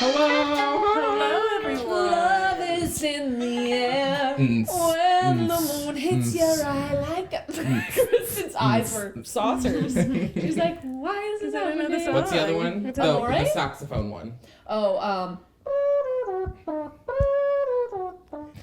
Hello, everyone. Love is in the air when the moon hits your eye like a... Kristen's eyes were saucers. She's like, why is that another song? What's the other one? It's Oh, Amore? the saxophone one. Oh,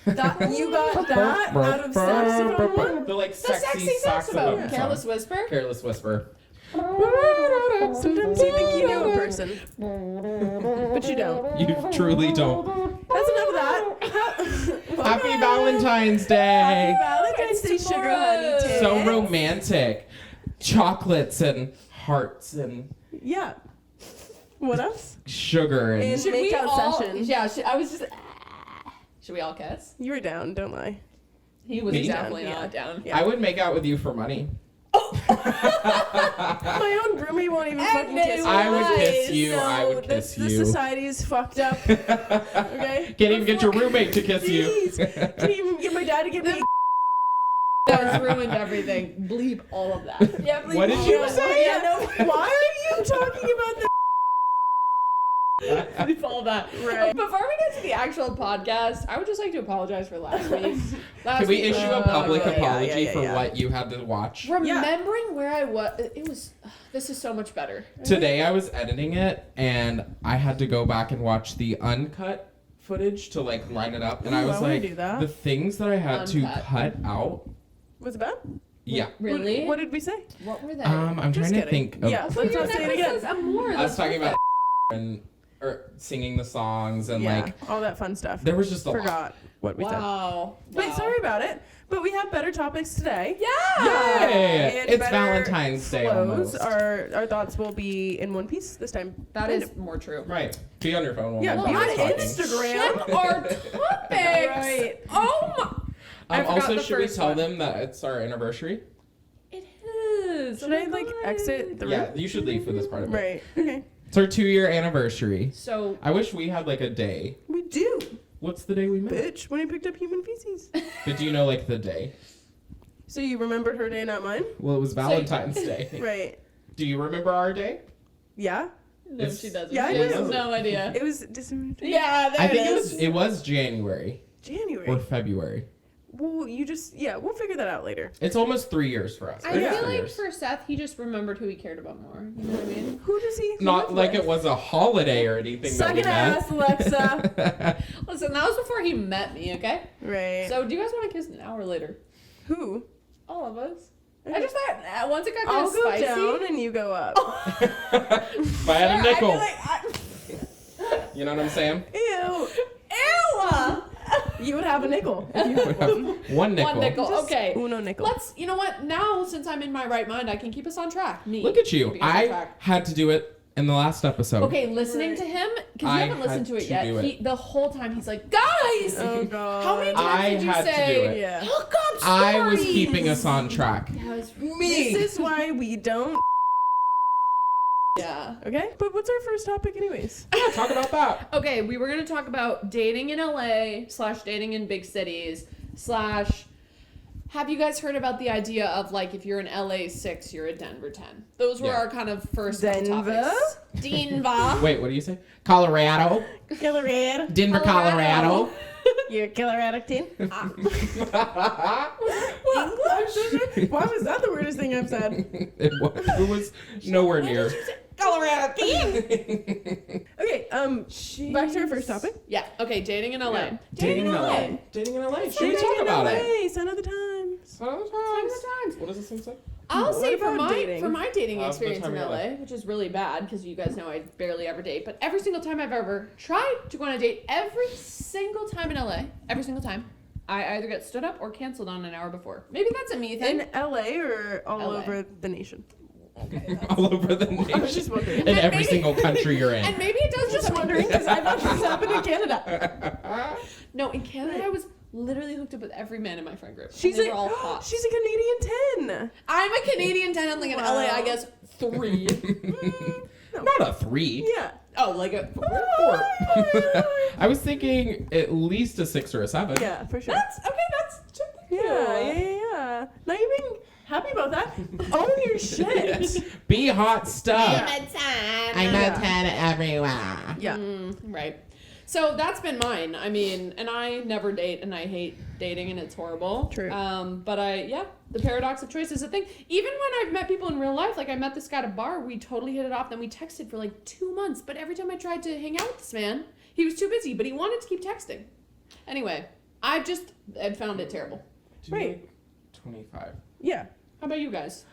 That, you got that out of saxophone one? The like the sexy saxophone. song. Careless Whisper? Careless Whisper. Sometimes you think you know a person, but you don't. You truly don't. That's enough of that. Happy Valentine's Day. Valentine's Day, sugar honey tits. So romantic. Chocolates and hearts and Yeah. What else? sugar and Should we all- Yeah, I was just... Should we all kiss? You were down, don't lie. He was Me? definitely Yeah. not down. Yeah. I would make out with you for money. My own roomie won't even fucking kiss me. I would kiss you. No, I would kiss the you. society is fucked up. Okay? Can't even get your roommate to kiss you. Please. Can't even get my dad to give me That has ruined everything. Bleep all of that. Yeah, bleep What did all you of say? Yeah, no, why are you talking about this? Bleep all of that. Right. Before we get to the actual podcast, I would just like to apologize for last week. Can we issue a public yeah, apology yeah, for yeah. what you had to watch? Remembering where I was, it was. This is so much better. Today I was editing it and I had to go back and watch the uncut footage to like line it up, and I Ooh, was I wanna like, do that. the things that I had Uncut. to cut out. Was it bad? Yeah. Really? What did we say? What were they? I'm Just trying to kidding. think of. Yeah, Well, let's your not say it necklace again. says Amore. I was talking about and or singing the songs and Yeah, like all that fun stuff. there was just a lot. Forgot what we said. Wow. But sorry about it. But we have better topics today. Yeah. Yay! And It's better Valentine's Day flows. almost. Our thoughts will be in one piece this time. That Kind is of. more true. Right. Be on your phone while Yeah, my be mom's on talking. Instagram. Ship our topics. Right. Oh my. I forgot Also, the should we first tell one. them that it's our anniversary? It is. Should I like exit the room? Yeah, you should leave for this part of it. Right. Okay. It's our 2-year anniversary. So I wish we had like a day. We do, What's the day we met? bitch. When I picked up human feces. But do you know like the day? So you remembered her day, not mine? Well, it was Valentine's Day. Right. Do you remember our day? Yeah. no, It's- she doesn't. Yeah, I she has do. no idea. It was December. Yeah, there I think it it is. was January January. or February. Well, you just we'll figure that out later. It's almost 3 years for us. I It's feel 3 like years. for Seth, he just remembered who he cared about more. You know what I mean? Who does he? Not live like with? it was a holiday or anything Suck that we it ass, Alexa. Listen, that was before he met me, okay? Right. So, do you guys want to kiss an hour later? Who? All of us. I just thought once it got kind I'll of go spicy. down and you go up. If I had a nickel. You know what I'm saying? Ew. Ew! You would have a nickel. If you had one. One nickel. One nickel. Just Okay. Uno nickel. Let's. You know what? Now, since I'm in my right mind, I can keep us on track. Me. Look at you. keeping us on I track. had to do it in the last episode. Okay, listening to him because I you haven't listened had to it to yet. do it. The whole time he's like, "Guys, Oh god. how many times I did you had to do say it. Yeah. hookup stories?" I was keeping us on track. That was Me. This is why we don't. Yeah. Okay. But what's our first topic, anyways? Yeah, talk about that. Okay, we were gonna talk about dating in LA / dating in big cities / have you guys heard about the idea of like if you're an LA 6, you're a Denver 10? Those were Yeah. our kind of first couple Denver? topics. Denver. Wait, what do you say? Colorado. Colorado. Denver, Colorado. You're a Colorado teen. It Why was that the weirdest thing I've said? was nowhere near. Colorado. Okay. Back to our first topic. Yeah. Okay, dating in LA. Yeah. Dating in LA. Dating in LA. Should we talk about it? Hey, sign of the times. Sometimes. What does this thing say? I'll What say for about my dating? dating The experience time in of LA, your which is really bad because you guys know I barely ever date, but every single time I've ever tried to go on a date, every single time in LA, every single time, I either get stood up or canceled on an hour before. Maybe that's a me thing. In LA or all LA. over the nation? Okay, All over the I was nation. just wondering. In And every maybe- single country you're in. and maybe it does Just wondering because I thought this happened in Canada. No, in Canada I was literally hooked up with every man in my friend group. She's and they a were all hot. she's a Canadian 10. I'm a Canadian 10 and like in Wow. LA, I guess 3. Not a 3. Yeah. Oh, like a 4. I was thinking at least a 6 or a 7. Yeah, for sure. That's okay. That's Yeah. Not even Happy about that. Own your shit. Be hot stuff. I'm a 10 everywhere. Yeah. Right. So that's been mine. I mean, and I never date, and I hate dating, and it's horrible. True. But the paradox of choice is a thing. Even when I've met people in real life, like I met this guy at a bar, we totally hit it off. Then we texted for like 2 months. But every time I tried to hang out with this man, he was too busy, but he wanted to keep texting. Anyway, I found it terrible. Right. 25. Yeah. How about you guys?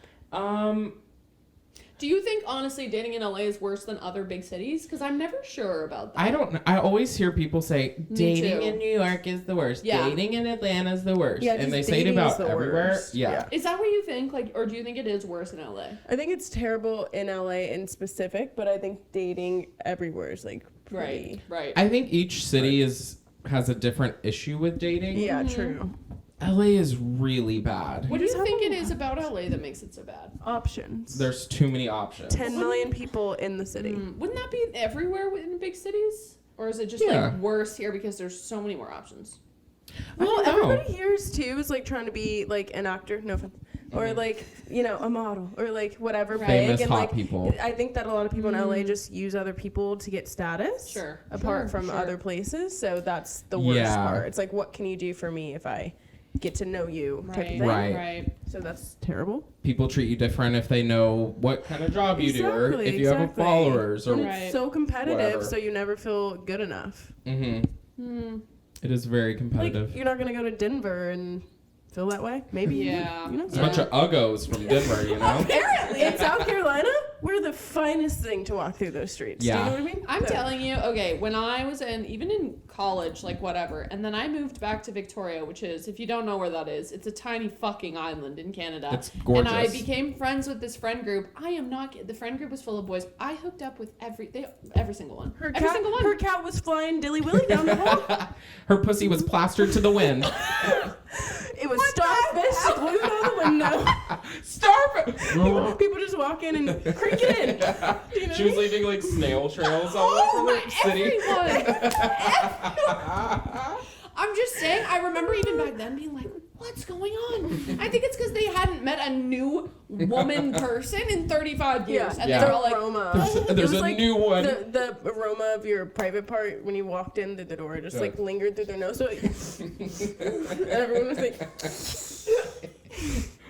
Do you think, honestly, dating in LA is worse than other big cities? Because I'm never sure about that. I don't know. I always hear people say dating too. in New York is the worst. Yeah. Dating in Atlanta is the worst. Yeah, and they just say it dating about is the everywhere. worst. Yeah. Is that what you think? Like, or do you think it is worse in LA? I think it's terrible in LA in specific, but I think dating everywhere is like pretty. Right. I think each city has a different issue with dating. Yeah, true. LA is really bad. What do you just think have it is about LA that makes it so bad? Options. There's too many options. 10 million people in the city. Wouldn't that be everywhere in big cities? Or is it just Yeah. like worse here because there's so many more options? Well, I don't know. everybody here is too is like trying to be like an actor, no offense, or like a model or like whatever Right. Famous big, and hot like people. I think that a lot of people in LA just use other people to get status. Sure. Apart Sure, from sure. other places, so that's the worst Yeah. part. It's like, what can you do for me if I get to know you, type of thing. Right. So that's terrible. People treat you different if they know what kind of job you do or if you have followers or And Right. it's so competitive, whatever. so you never feel good enough. It is very Like, competitive. you're not gonna go to Denver and feel that way. Maybe. Yeah. You know. It's a bunch of uggos from Denver, you know? Apparently, in South Carolina, we're the finest thing to walk through those streets. Yeah. Do you know what I mean? I'm So- telling you, okay, when I was even in college, like whatever, and then I moved back to Victoria, which is, if you don't know where that is, it's a tiny fucking island in Canada. It's gorgeous. And I became friends with this friend group. The friend group was full of boys. I hooked up with every single one. Every single one. Her cat was flying dilly willy down the hall. Her pussy was plastered to the wind. It was starfish glued on the window. Starfish! People just walk in and creak it in. You know? She was leaving like snail trails all over the city. I'm just saying, I remember even back then being like, what's going on? I think it's because they hadn't met a new woman person in 35 years. Yeah. And Yeah. they were The all like, aroma. There's It was a new one. The aroma of your private part when you walked in through the door just like lingered through their nose. So and everyone was like,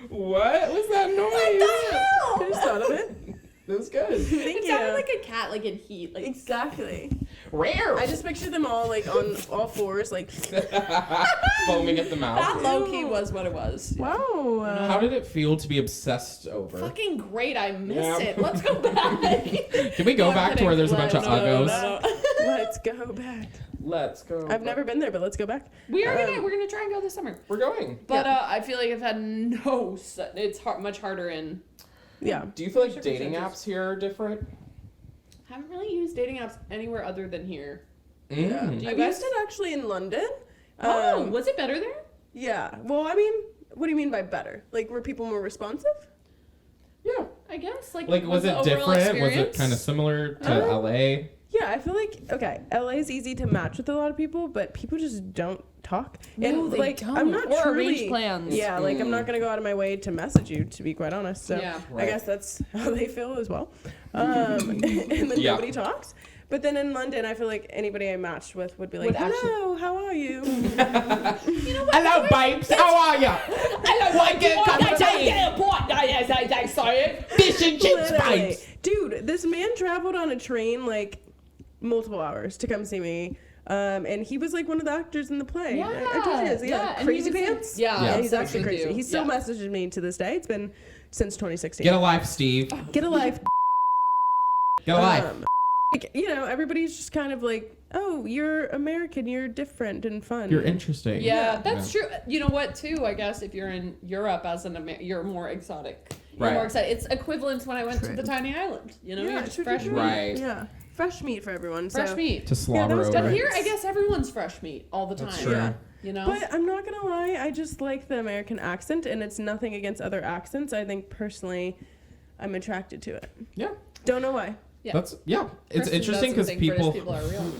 What was that noise? I just thought of it. That was good. Thank it you. sounded like a cat, like in heat. Like, Exactly. Rare. I just pictured them all like on all fours, like, Foaming at the mouth. that low key was what it was. wow. How did it feel to be obsessed over? Fucking great, I miss Yeah. it. Let's go back. Can we go back to where there's a bunch of uggos? Let's go back. Let's go. I've never been there, but let's go back. We're gonna try and go this summer. We're going. But I feel like I've had it's much harder in. Yeah. Do you feel like dating apps here are different? Haven't really used dating apps anywhere other than here. Yeah. Mm. Do you I've guys? used it actually in London. Was it better there? Yeah. Well, I mean, what do you mean by better? Like, were people more responsive? Yeah. I guess. Like Was the it overall different? Was it experience? kind of similar to LA? Yeah, I feel like, okay, LA is easy to match with a lot of people, but people just don't talk. No, And, they like, don't. I'm not Or truly... arrange plans. Yeah, like, I'm not going to go out of my way to message you, to be quite honest. So Yeah. I guess that's how they feel as well. And then Yeah. nobody talks. But then in London, I feel like anybody I matched with would be like, Would actually- hello, how are you? You know what? Hello, babes. How are ya? Hello, What good cup of tea? Fish and chips, Literally. babes. Dude, this man traveled on a train like multiple hours to come see me. And he was like one of the actors in the play. I told you this. Yeah. and he Crazy was in- Pants. Yeah, Yeah. He's actually we crazy. do. He still Yeah. messages me to this day. It's been since 2016. Get a life, Steve. Get a life. Get a life. Like, you know, everybody's just kind of like, oh, you're American, you're different and fun. You're interesting. Yeah, that's true. You know what, too? I guess if you're in Europe as you're more exotic. You're Right. more excited. It's equivalent to when I went to the tiny island. You know, Yeah, you're just true, fresh true, meat. true. Right. Yeah. Fresh meat for everyone. Fresh so. meat. To slobber was over. But it. here, I guess everyone's fresh meat all the time. That's true. Yeah. You know? But I'm not gonna lie, I just like the American accent, and it's nothing against other accents. I think personally, I'm attracted to it. Yeah. Don't know why. Yeah. It's Kristen interesting doesn't because think people. British people are real.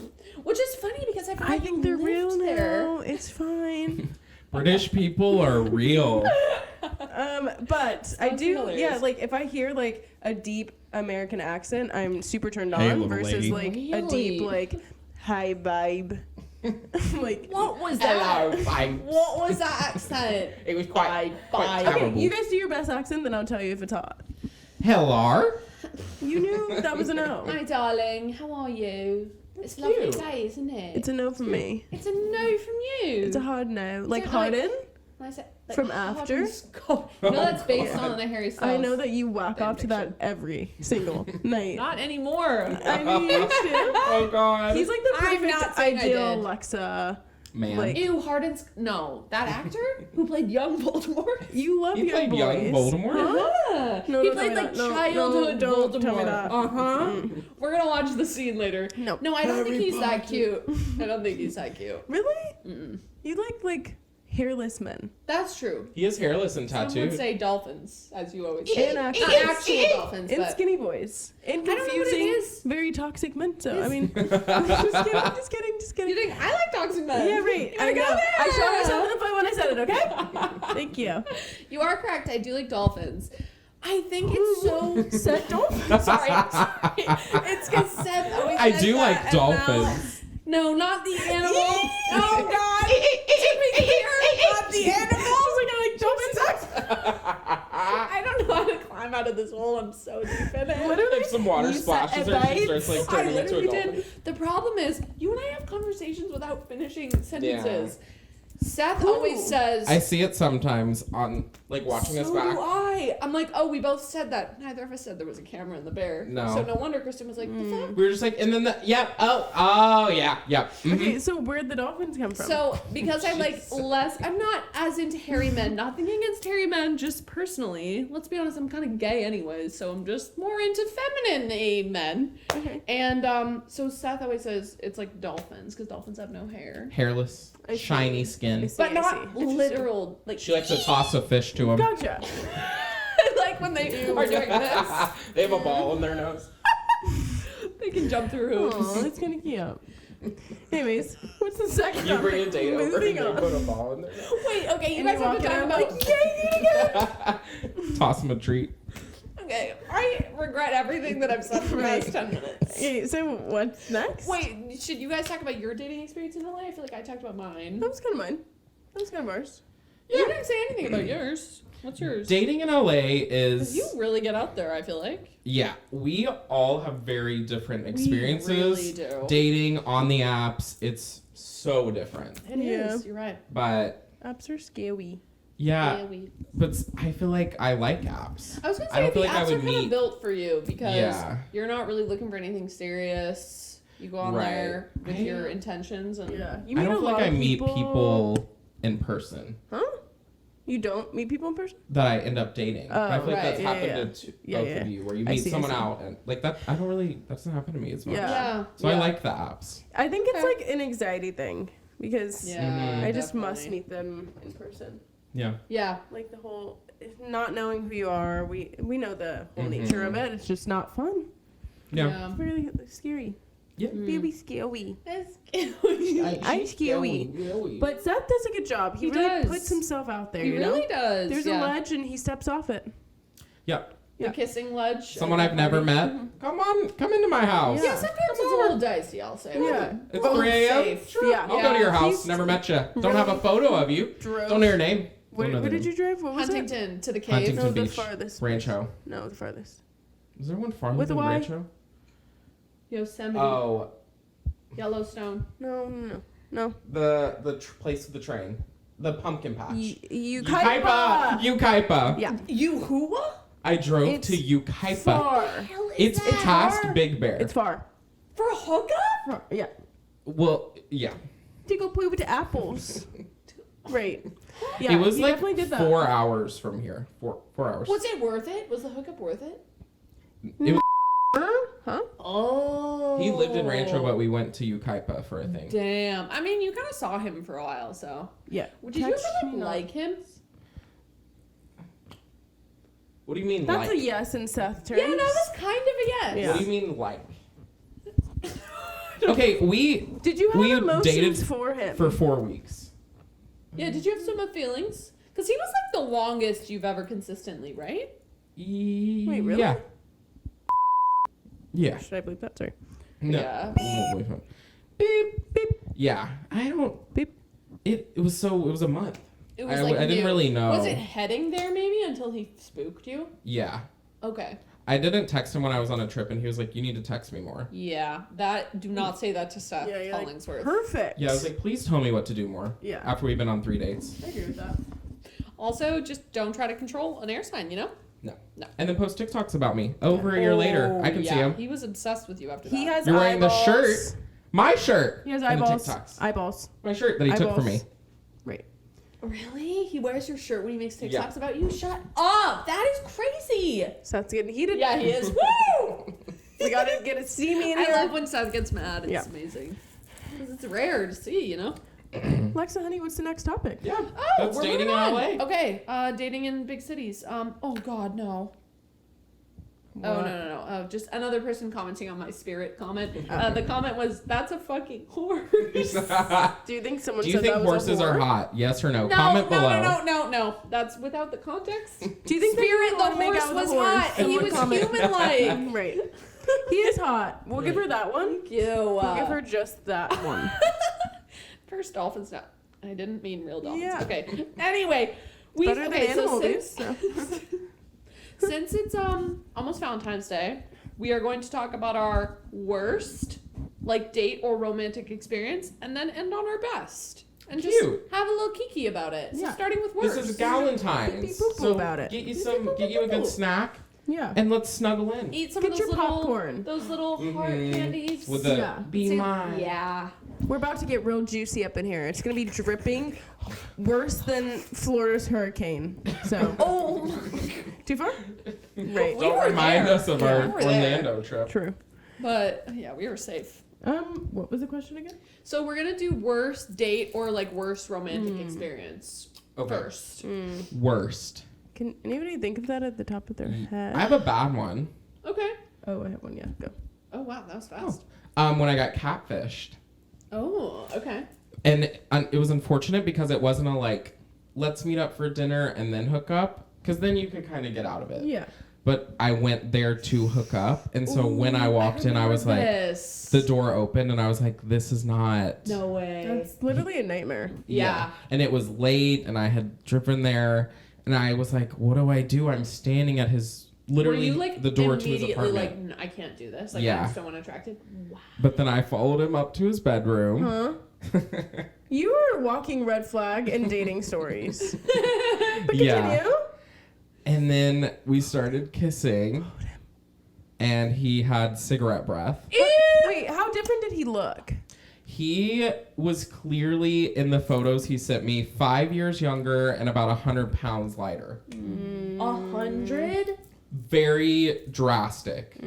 Which is funny because I feel I like think you they're lived real there. now. It's fine. British people are real. But I Sounds do, hilarious. yeah, like if I hear like a deep American accent, I'm super turned Hey, on little versus lady. like a deep like hi vibe. Like What was Hello, that? bye. What was that accent? It was quite Bye. okay, terrible. you guys do your best accent, then I'll tell you if it's hot. Hello. You knew that was a no. Hi, darling. How are you? It's a cute. lovely day, isn't it? It's a no from me. It's a no from you. It's a hard no. Like it harden. I said, From hard after? and sco- No, that's based on the Harry Styles. I know that you whack off to that every single night. Not anymore. I mean, you used to. Oh God. He's like the I'm perfect not saying I ideal did. Alexa. Man. like- Ew, Harden's. No, that actor who played young Voldemort. You love He young played boys. young Voldemort? Huh? Yeah. No, he don't played tell me like that. No, childhood don't Voldemort. tell me that. Uh-huh. We're gonna watch the scene later. No. No, I don't think he's that Harry cute. I don't think he's that cute. Really? Mm-mm. You like hairless men. That's true. He is hairless and Some would tattooed. say dolphins, as you always say. And Not actually- actual dolphins, And but skinny boys. And I don't know what it confusing, is. very toxic men. So, I Is- mean, just kidding. you think I like toxic men? Yeah, right. I know. I shot myself in the foot when I said it, okay? Thank you. You are correct. I do like dolphins. I think it's so Set dolphins? sorry. It's because Seth always I says do that, like and now- dolphins. No, not the animal. Oh God! To be clear, not the animals. I like dolphins. I don't know how to climb out of this hole. I'm so deep in it. Literally. If some water You splashes said her, she advice. starts like I turning into a literally dolphin. did. The problem is, you and I have conversations without finishing sentences. Seth always says, I see it sometimes on like watching us so back. do I. I'm like, oh, we both said that. Neither of us said there was a camera in the bear. No. So no wonder Kristen was like, the fuck? We were just like, and then oh yeah. Mhm. Okay, so where'd the dolphins come from? So because I like less, I'm not as into hairy men. Nothing against hairy men, just personally. Let's be honest, I'm kind of gay anyways, so I'm just more into feminine men. Okay. And so Seth always says it's like dolphins because dolphins have no hair, Hairless, I see. shiny skin. I see. but not Interesting. literal. Like She likes to toss a fish to him. Gotcha. like when they are doing this, They have a ball in their nose. they can jump through hoops. Oh, that's kind of cute. Anyways, what's the second You bring a topic? date over and Moving they on. put a ball in their nose. Wait, okay, you And guys you have to walk talk in about. like, Toss him a treat. Okay, I regret everything that I've said for the last 10 minutes. Okay, so what's next? Wait, should you guys talk about your dating experience in LA? I feel like I talked about mine. That was kind of mine. That was kind of ours. You didn't say anything about yours. What's yours? Dating in LA is You really get out there, I feel like. yeah. We all have very different experiences. really do. Dating on the apps, it's so different. It is. Yeah. You're right. But Apps are scary. yeah, but I feel like I like apps. I was gonna I say don't the feel like I apps are would kind of meet- built for you because Yeah. you're not really looking for anything serious. You go on Right. there with I- your intentions and Yeah. You I meet don't a feel lot like I of meet people in person Huh? You don't meet people in person? that I end up dating. I feel like right. that's Yeah, happened yeah. to Yeah, both yeah. of you, where you I meet see, I someone see. out and like that. I don't really. That doesn't happen to me as much. Yeah. So I like the apps. I think it's Okay. like an anxiety thing because Yeah. I just must definitely. meet them in person. Yeah. Yeah. Like the whole not knowing who you are, we know the whole Mhm. nature of it. It's just not fun. Yeah. It's really scary. Yeah. Really scary. It's I'm scary. But Seth does a good job. He He really does. puts himself out there. He you really know? does. There's yeah. a ledge and he steps off it. Yeah. Yeah. The kissing ledge. Someone I've never met. Come on, come into my house. Yeah, sometimes it's a little dicey, I'll say. Yeah. It's Both 3 a.m. safe. Sure. Yeah. I'll go to your Yeah. house. He's Never met you. Don't have a photo of you. Drove. Don't know your name. Where, Don't know where the did name. you drive? What was it? Huntington to the cave. Huntington No, the Beach. farthest. Rancho. No, the farthest. Is there one farther With a than Y? Rancho? Yosemite. Oh, Yellowstone. No. the place with the train. The pumpkin patch. Ukaipa. Ukaipa. Yeah. Yuhua? I drove It's to Ukaipa. Far. It's past far. Big Bear. It's far. For a hookup? Far. Yeah. Well, yeah. To go play with the apples. Right. Yeah. it was he like definitely did that. 4 hours from here. 4 hours. Was it worth it? Was the hookup worth it? It was, Huh? Oh. he lived in Rancho, but we went to Ukaipa for a thing. Damn. I mean, you kind of saw him for a while, so. Yeah. Did you Catch ever me not. like him? What do you mean That's like? a yes in Seth terms. Yeah, that was kind of a yes. Yeah. What do you mean like? Okay, we Did you have We emotions dated for him? for 4 weeks. Yeah, did you have some feelings? Because he was like the longest you've ever consistently, right? Wait, really? Yeah. Yeah. Should I bleep that? Sorry. No. Yeah. Beep, beep, Yeah. I don't. beep. It was a month. It was I like didn't new. really know. Was it heading there maybe until he spooked you? Yeah. Okay. I didn't text him when I was on a trip, and he was like, "You need to text me more." Yeah. Do not say that to Seth Yeah, you're like, Hollingsworth. perfect. Yeah, I was like, "Please tell me what to do more." Yeah. After we've been on 3 dates. I agree with that. Also, just don't try to control an air sign, you know? No. No. And then post TikToks about me. Over a year later, I can see him. He was obsessed with you after He that. has You're wearing eyeballs. the shirt. My shirt. He has and the eyeballs. TikToks. Eyeballs. My shirt that he took from me. Eyeballs. Right. Really? He wears your shirt when he makes TikToks Yeah. about you? Shut up! That is crazy! Seth's getting heated. Yeah, he is. Woo! We gotta get to see me in I here. love when Seth gets mad. It's Yeah. amazing. Because it's rare to see, you know? Alexa, honey, what's the next topic? Yeah. Oh, That's we're dating in moving on. LA. Okay, dating in big cities. Oh God, no. Oh, What? no. Oh, just another person commenting on my spirit comment. The comment was, "That's a fucking horse." Do you think someone Do you said think that was horses a are whore? hot? Yes or no? No, Comment below. No. That's without the context. Do you think Spirit, that the wanna make horse out with was a horse? hot, and he Someone was comment. human-like. Right. He is hot. We'll give her that one. Thank you. We'll give her just that one. First dolphins. No, I didn't mean real dolphins. Yeah. Okay. Anyway, we Better than animal abuse. since it's almost Valentine's Day, we are going to talk about our worst like date or romantic experience, and then end on our best, and just Cute. have a little kiki about it. So Yeah. starting with worst. This is Valentine's. Beep-beep-boop-boop So about it. get you a good snack, Yeah. and let's snuggle in. Eat some Get of your those little popcorn. Those little heart Mhm. candies. With the Yeah. be See- mine. Yeah. We're about to get real juicy up in here. It's gonna be dripping worse than Florida's hurricane. So Oh. too far? Right. We Don't were remind there. us of Yeah, our we were there. Orlando trip. True. But yeah, we were safe. What was the question again? So we're gonna do worst date or like worst romantic experience Okay. first. Worst. Can anybody think of that at the top of their head? I have a bad one. Okay. Oh, I have one. Yeah, go. Oh wow, that was fast. When I got catfished. Oh, okay. And it was unfortunate because it wasn't a like, let's meet up for dinner and then hook up. Because then you could kind of get out of it. Yeah. But I went there to hook up. And so when I walked in, I was like, the door opened and I was like, this is not. No way. That's literally a nightmare. Yeah. And it was late and I had driven there. And I was like, what do I do? I'm standing at his, literally Were you like the door to his immediately apartment. like, I can't do this. Like Yeah. I'm so unattracted. Wow. But then I followed him up to his bedroom. Huh? You were walking red flag and dating stories. But continue. Yeah. And then we started kissing. And he had cigarette breath. Wait, how different did he look? He was clearly in the photos he sent me 5 years younger and about 100 pounds lighter. 100? Very drastic,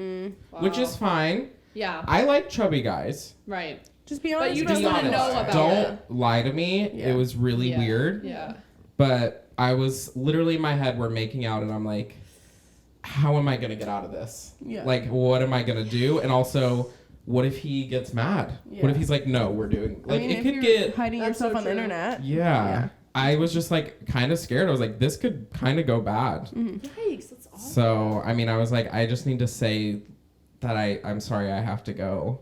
which is fine. Yeah. I like chubby guys. Right. Just be honest. you about just Be wanna that. honest. know about Don't it. lie to me. Yeah. It was really Yeah. weird. Yeah. But I was literally in my head, we're making out, and I'm like, how am I going to get out of this? Yeah. Like, what am I going to do? And also, what if he gets mad? What Yeah. if he's like, no, we're doing. I Like, mean, it if could you're get. hiding That's yourself so on the true. internet. Yeah. I was just like kind of scared. I was like, this could kind of go bad. Yikes, that's awful. So, I mean, I was like, I just need to say that I'm sorry, I have to go.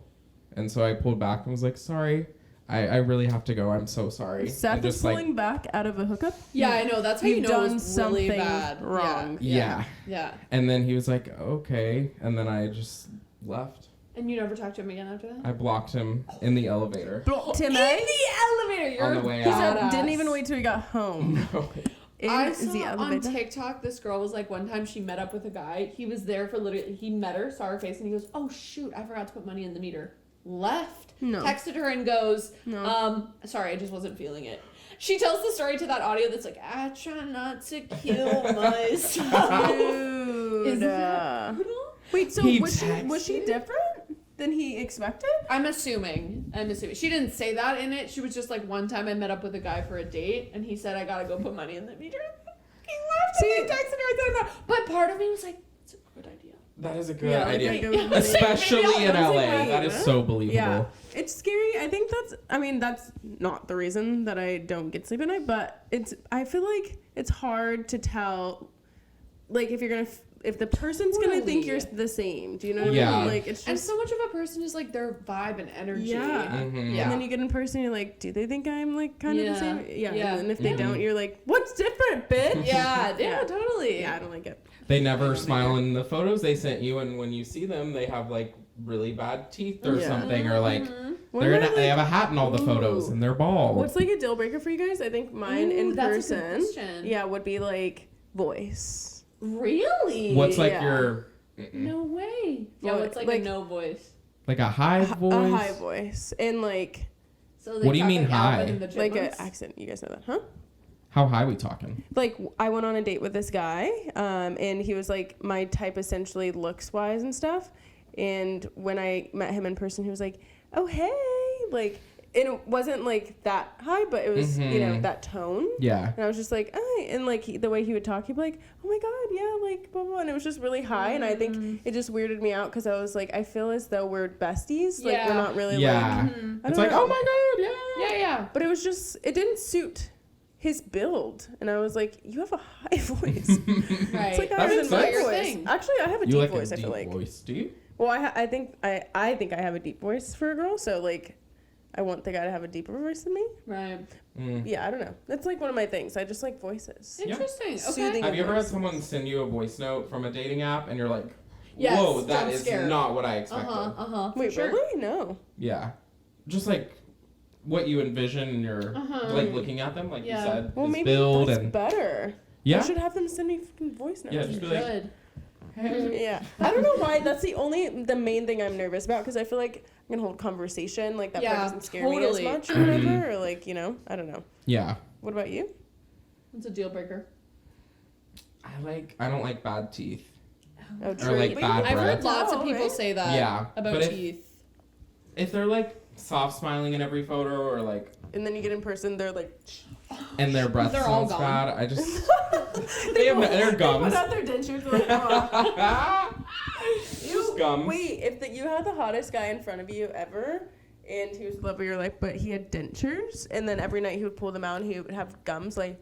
And so I pulled back and was like, sorry, I really have to go. I'm so sorry. Seth and is just like, pulling back out of a hookup. Yeah, I know. That's how you You've know done it's really something bad. wrong. yeah. Yeah. And then he was like, okay. And then I just left. And you never talked to him again after that? I blocked him in the elevator. Blocked him, In eh? the elevator. You're On the a way He out. said, didn't badass. even wait till he got home. In I the saw on elevator. TikTok this girl was like one time she met up with a guy. He was there for literally he met her, saw her face, and he goes, "Oh shoot, I forgot to put money in the meter." Left. No. Texted her and goes, No. sorry, I just wasn't feeling it. She tells the story to that audio that's like, I try not to kill myself. Dude. Isn't that brutal? Wait, so He was she texted? different than he expected? I'm assuming. She didn't say that in it. She was just like, one time I met up with a guy for a date, and he said I gotta go put money in the meter. He left. See- and I texted her and said that. But part of me was like, it's a good idea. That is a good Yeah, idea. like, go- Especially in LA. right. That is so believable. Yeah, it's scary. I think that's not the reason that I don't get sleep at night, but I feel like it's hard to tell, like, if the person's gonna think you're the same. Do you know what I mean? Like, it's just. And so much of a person is like their vibe and energy. Yeah. Mm-hmm. Yeah. And then you get in person, you're like, do they think I'm like kind of the same? Yeah. Yeah. And if they don't, you're like, what's different, bitch? Yeah, totally. Yeah, I don't like it. They never smile in the photos they sent you, and when you see them, they have like really bad teeth or something, or like they have a hat in all the photos, and they're bald. What's like a deal breaker for you guys? I think mine in that's a person, good question. yeah, would be like voice. Really? What's like Yeah. your No way. Yeah, Well, what's like like- a no voice? like a high voice? A high voice and like So What do you talk mean like high? Alvin and the an Chipmunks? accent. You guys know that, huh? How high we talking? Like I went on a date with this guy, and he was like my type essentially looks wise and stuff. And when I met him in person, he was like, "Oh hey," like it wasn't like that high, but it was that tone. Yeah. And I was just like, "Hi," and like the way he would talk, he'd be like, "Oh my god, yeah," like blah blah, and it was just really high. And I think it just weirded me out because I was like, I feel as though we're besties, like Yeah. we're not really Yeah. like. I It's don't like, know. oh my god, yeah. Yeah. But it was just, it didn't suit his build, and I was like, you have a high voice. Right. It's like That higher makes than my sense. Your voice. thing. Actually, I have a You deep like voice. a I feel deep like. voice, do you? Well, I think I have a deep voice for a girl. So like, I want the guy to have a deeper voice than me. Right. Yeah, I don't know. That's like one of my things. I just like voices. Interesting. Okay. Soothing. Have you ever had voice. someone send you a voice note from a dating app and you're like, Yes, whoa, that jump is scare. not what I expected? Wait, Sure. really? No. Yeah. Just like what you envision and you're like looking at them, like Yeah. you said, Well, his maybe build that's and better. yeah. I should have them send me fucking voice notes. Yeah, just be like, Good. hey. Yeah. I don't know why. That's the main thing I'm nervous about because I feel like I'm gonna hold conversation. Like that part Yeah, doesn't scare totally. me as much or whatever. Or like, I don't know. Yeah. What about you? It's a deal breaker. I don't like bad teeth. Oh, Or like But bad I've heard breath. lots of Oh, people right? say that Yeah, about but if- teeth. If they're like soft smiling in every photo or like And then you get in person, they're like. and their breath They're all sounds gone. bad, I just they have their They gums. put out their dentures. They're like, oh. Just gums. Wait, if you had the hottest guy in front of you ever, and he was the love of your life, but he had dentures, and then every night he would pull them out and he would have gums, like,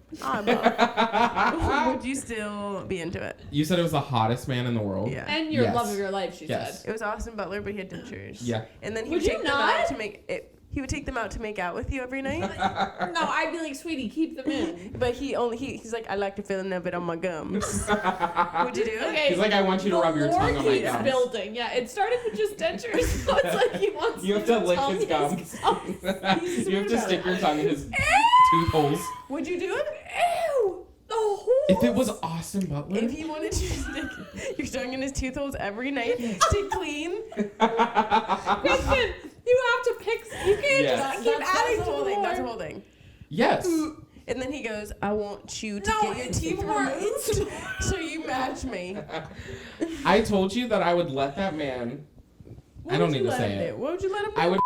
would you still be into it? You said it was the hottest man in the world. Yeah. And your Yes. love of your life, she Yes. said. It was Austin Butler, but he had dentures. Yeah. And then he Would would you take them not? out to make it. He would take them out to make out with you every night. No, I'd be like, sweetie, keep them in. But he's like, I like to feel a bit on my gums. Would you do it? Okay. He's like, I want you to rub your tongue on my keeps gums. building. Yeah, it started with just dentures. So it's like he wants You have to lick tongue his gums. He's You have to sweet stick about your it. tongue in his tooth holes. Would you do it? Ew! The whole. If it was Austin Butler. If he wanted to stick your tongue in his tooth holes every night to clean. Kristen, you have to pick. You can't Yes. just keep adding the to whole thing. more. That's the whole thing. Yes. And then he goes, I want you to No, get your it's teeth more. removed. So you match me. I told you that I would let that man. What I don't would you need to let say him it. do? What would you let him do? I would.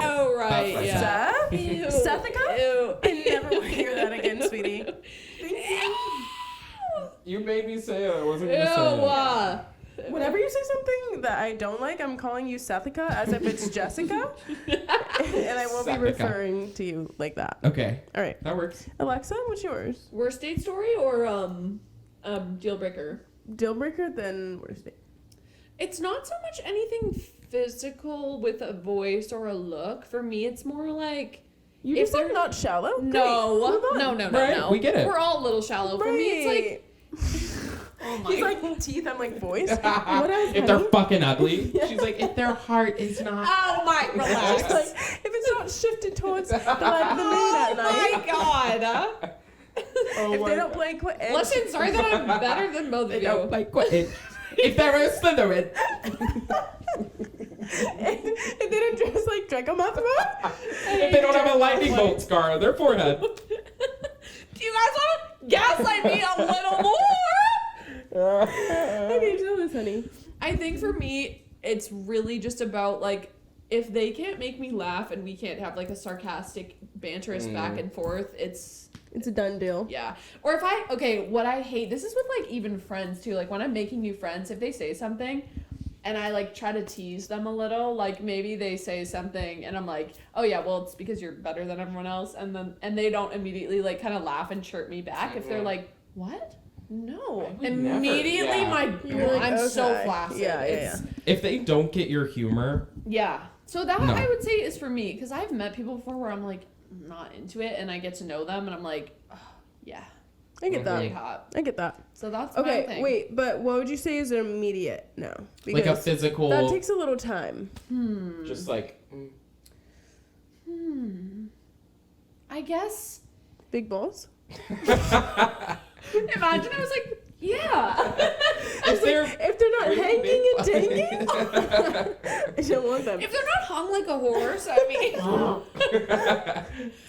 Oh right, That's yeah. Seth? Ew. Sethica? Ew. I never want to hear that again, sweetie. You made me say it. I wasn't Ew. gonna say it. Whenever you say something that I don't like, I'm calling you Sethica as if it's Jessica. And I won't be Sethica. referring to you like that. Okay, All right. that works. Alexa, what's yours? Worst date story or deal breaker? Deal breaker, then worst date. It's not so much anything physical with a voice or a look. For me, it's more like You If just like they're- not shallow? no, Great. Move on. no, Right, we get it. We're all a little shallow. For me, it's like, oh my. He's like teeth, I'm like voice. What else? If they're honey? fucking ugly, she's like, if their heart is not. oh my, It's relax. like, if it's not shifted towards the light of the moon at Oh night. my god. Oh If my they don't God. play Quidditch. Listen, sorry that I'm better than both of They you. don't like Quidditch. If they're a Slytherin. if they don't dress like Draco Malfoy. If they don't have a lightning bolt scar on their forehead. Do you guys want to gaslight me a little more? Okay, tell us, honey. I think for me, it's really just about like if they can't make me laugh and we can't have like a sarcastic banterous back and forth, it's It's a done deal. Yeah. Or what I hate, this is with like even friends too. Like when I'm making new friends, if they say something and I like try to tease them a little, like maybe they say something and I'm like, oh yeah, well it's because you're better than everyone else, and they don't immediately like kind of laugh and chirp me back. If they're like, what? No. Immediately I'm so flaccid. Yeah. If they don't get your humor. Yeah. So that I would say is for me, because I've met people before where I'm like not into it and I get to know them and I'm like, oh, yeah. I get that. Really hot. I get that. So that's my thing. Okay, wait, but what would you say is an immediate no? Like a physical. That takes a little time. Just like. I guess. Big balls? Imagine I was like, yeah. If they're not hanging and dangling, I don't want them. If they're not hung like a horse, I mean.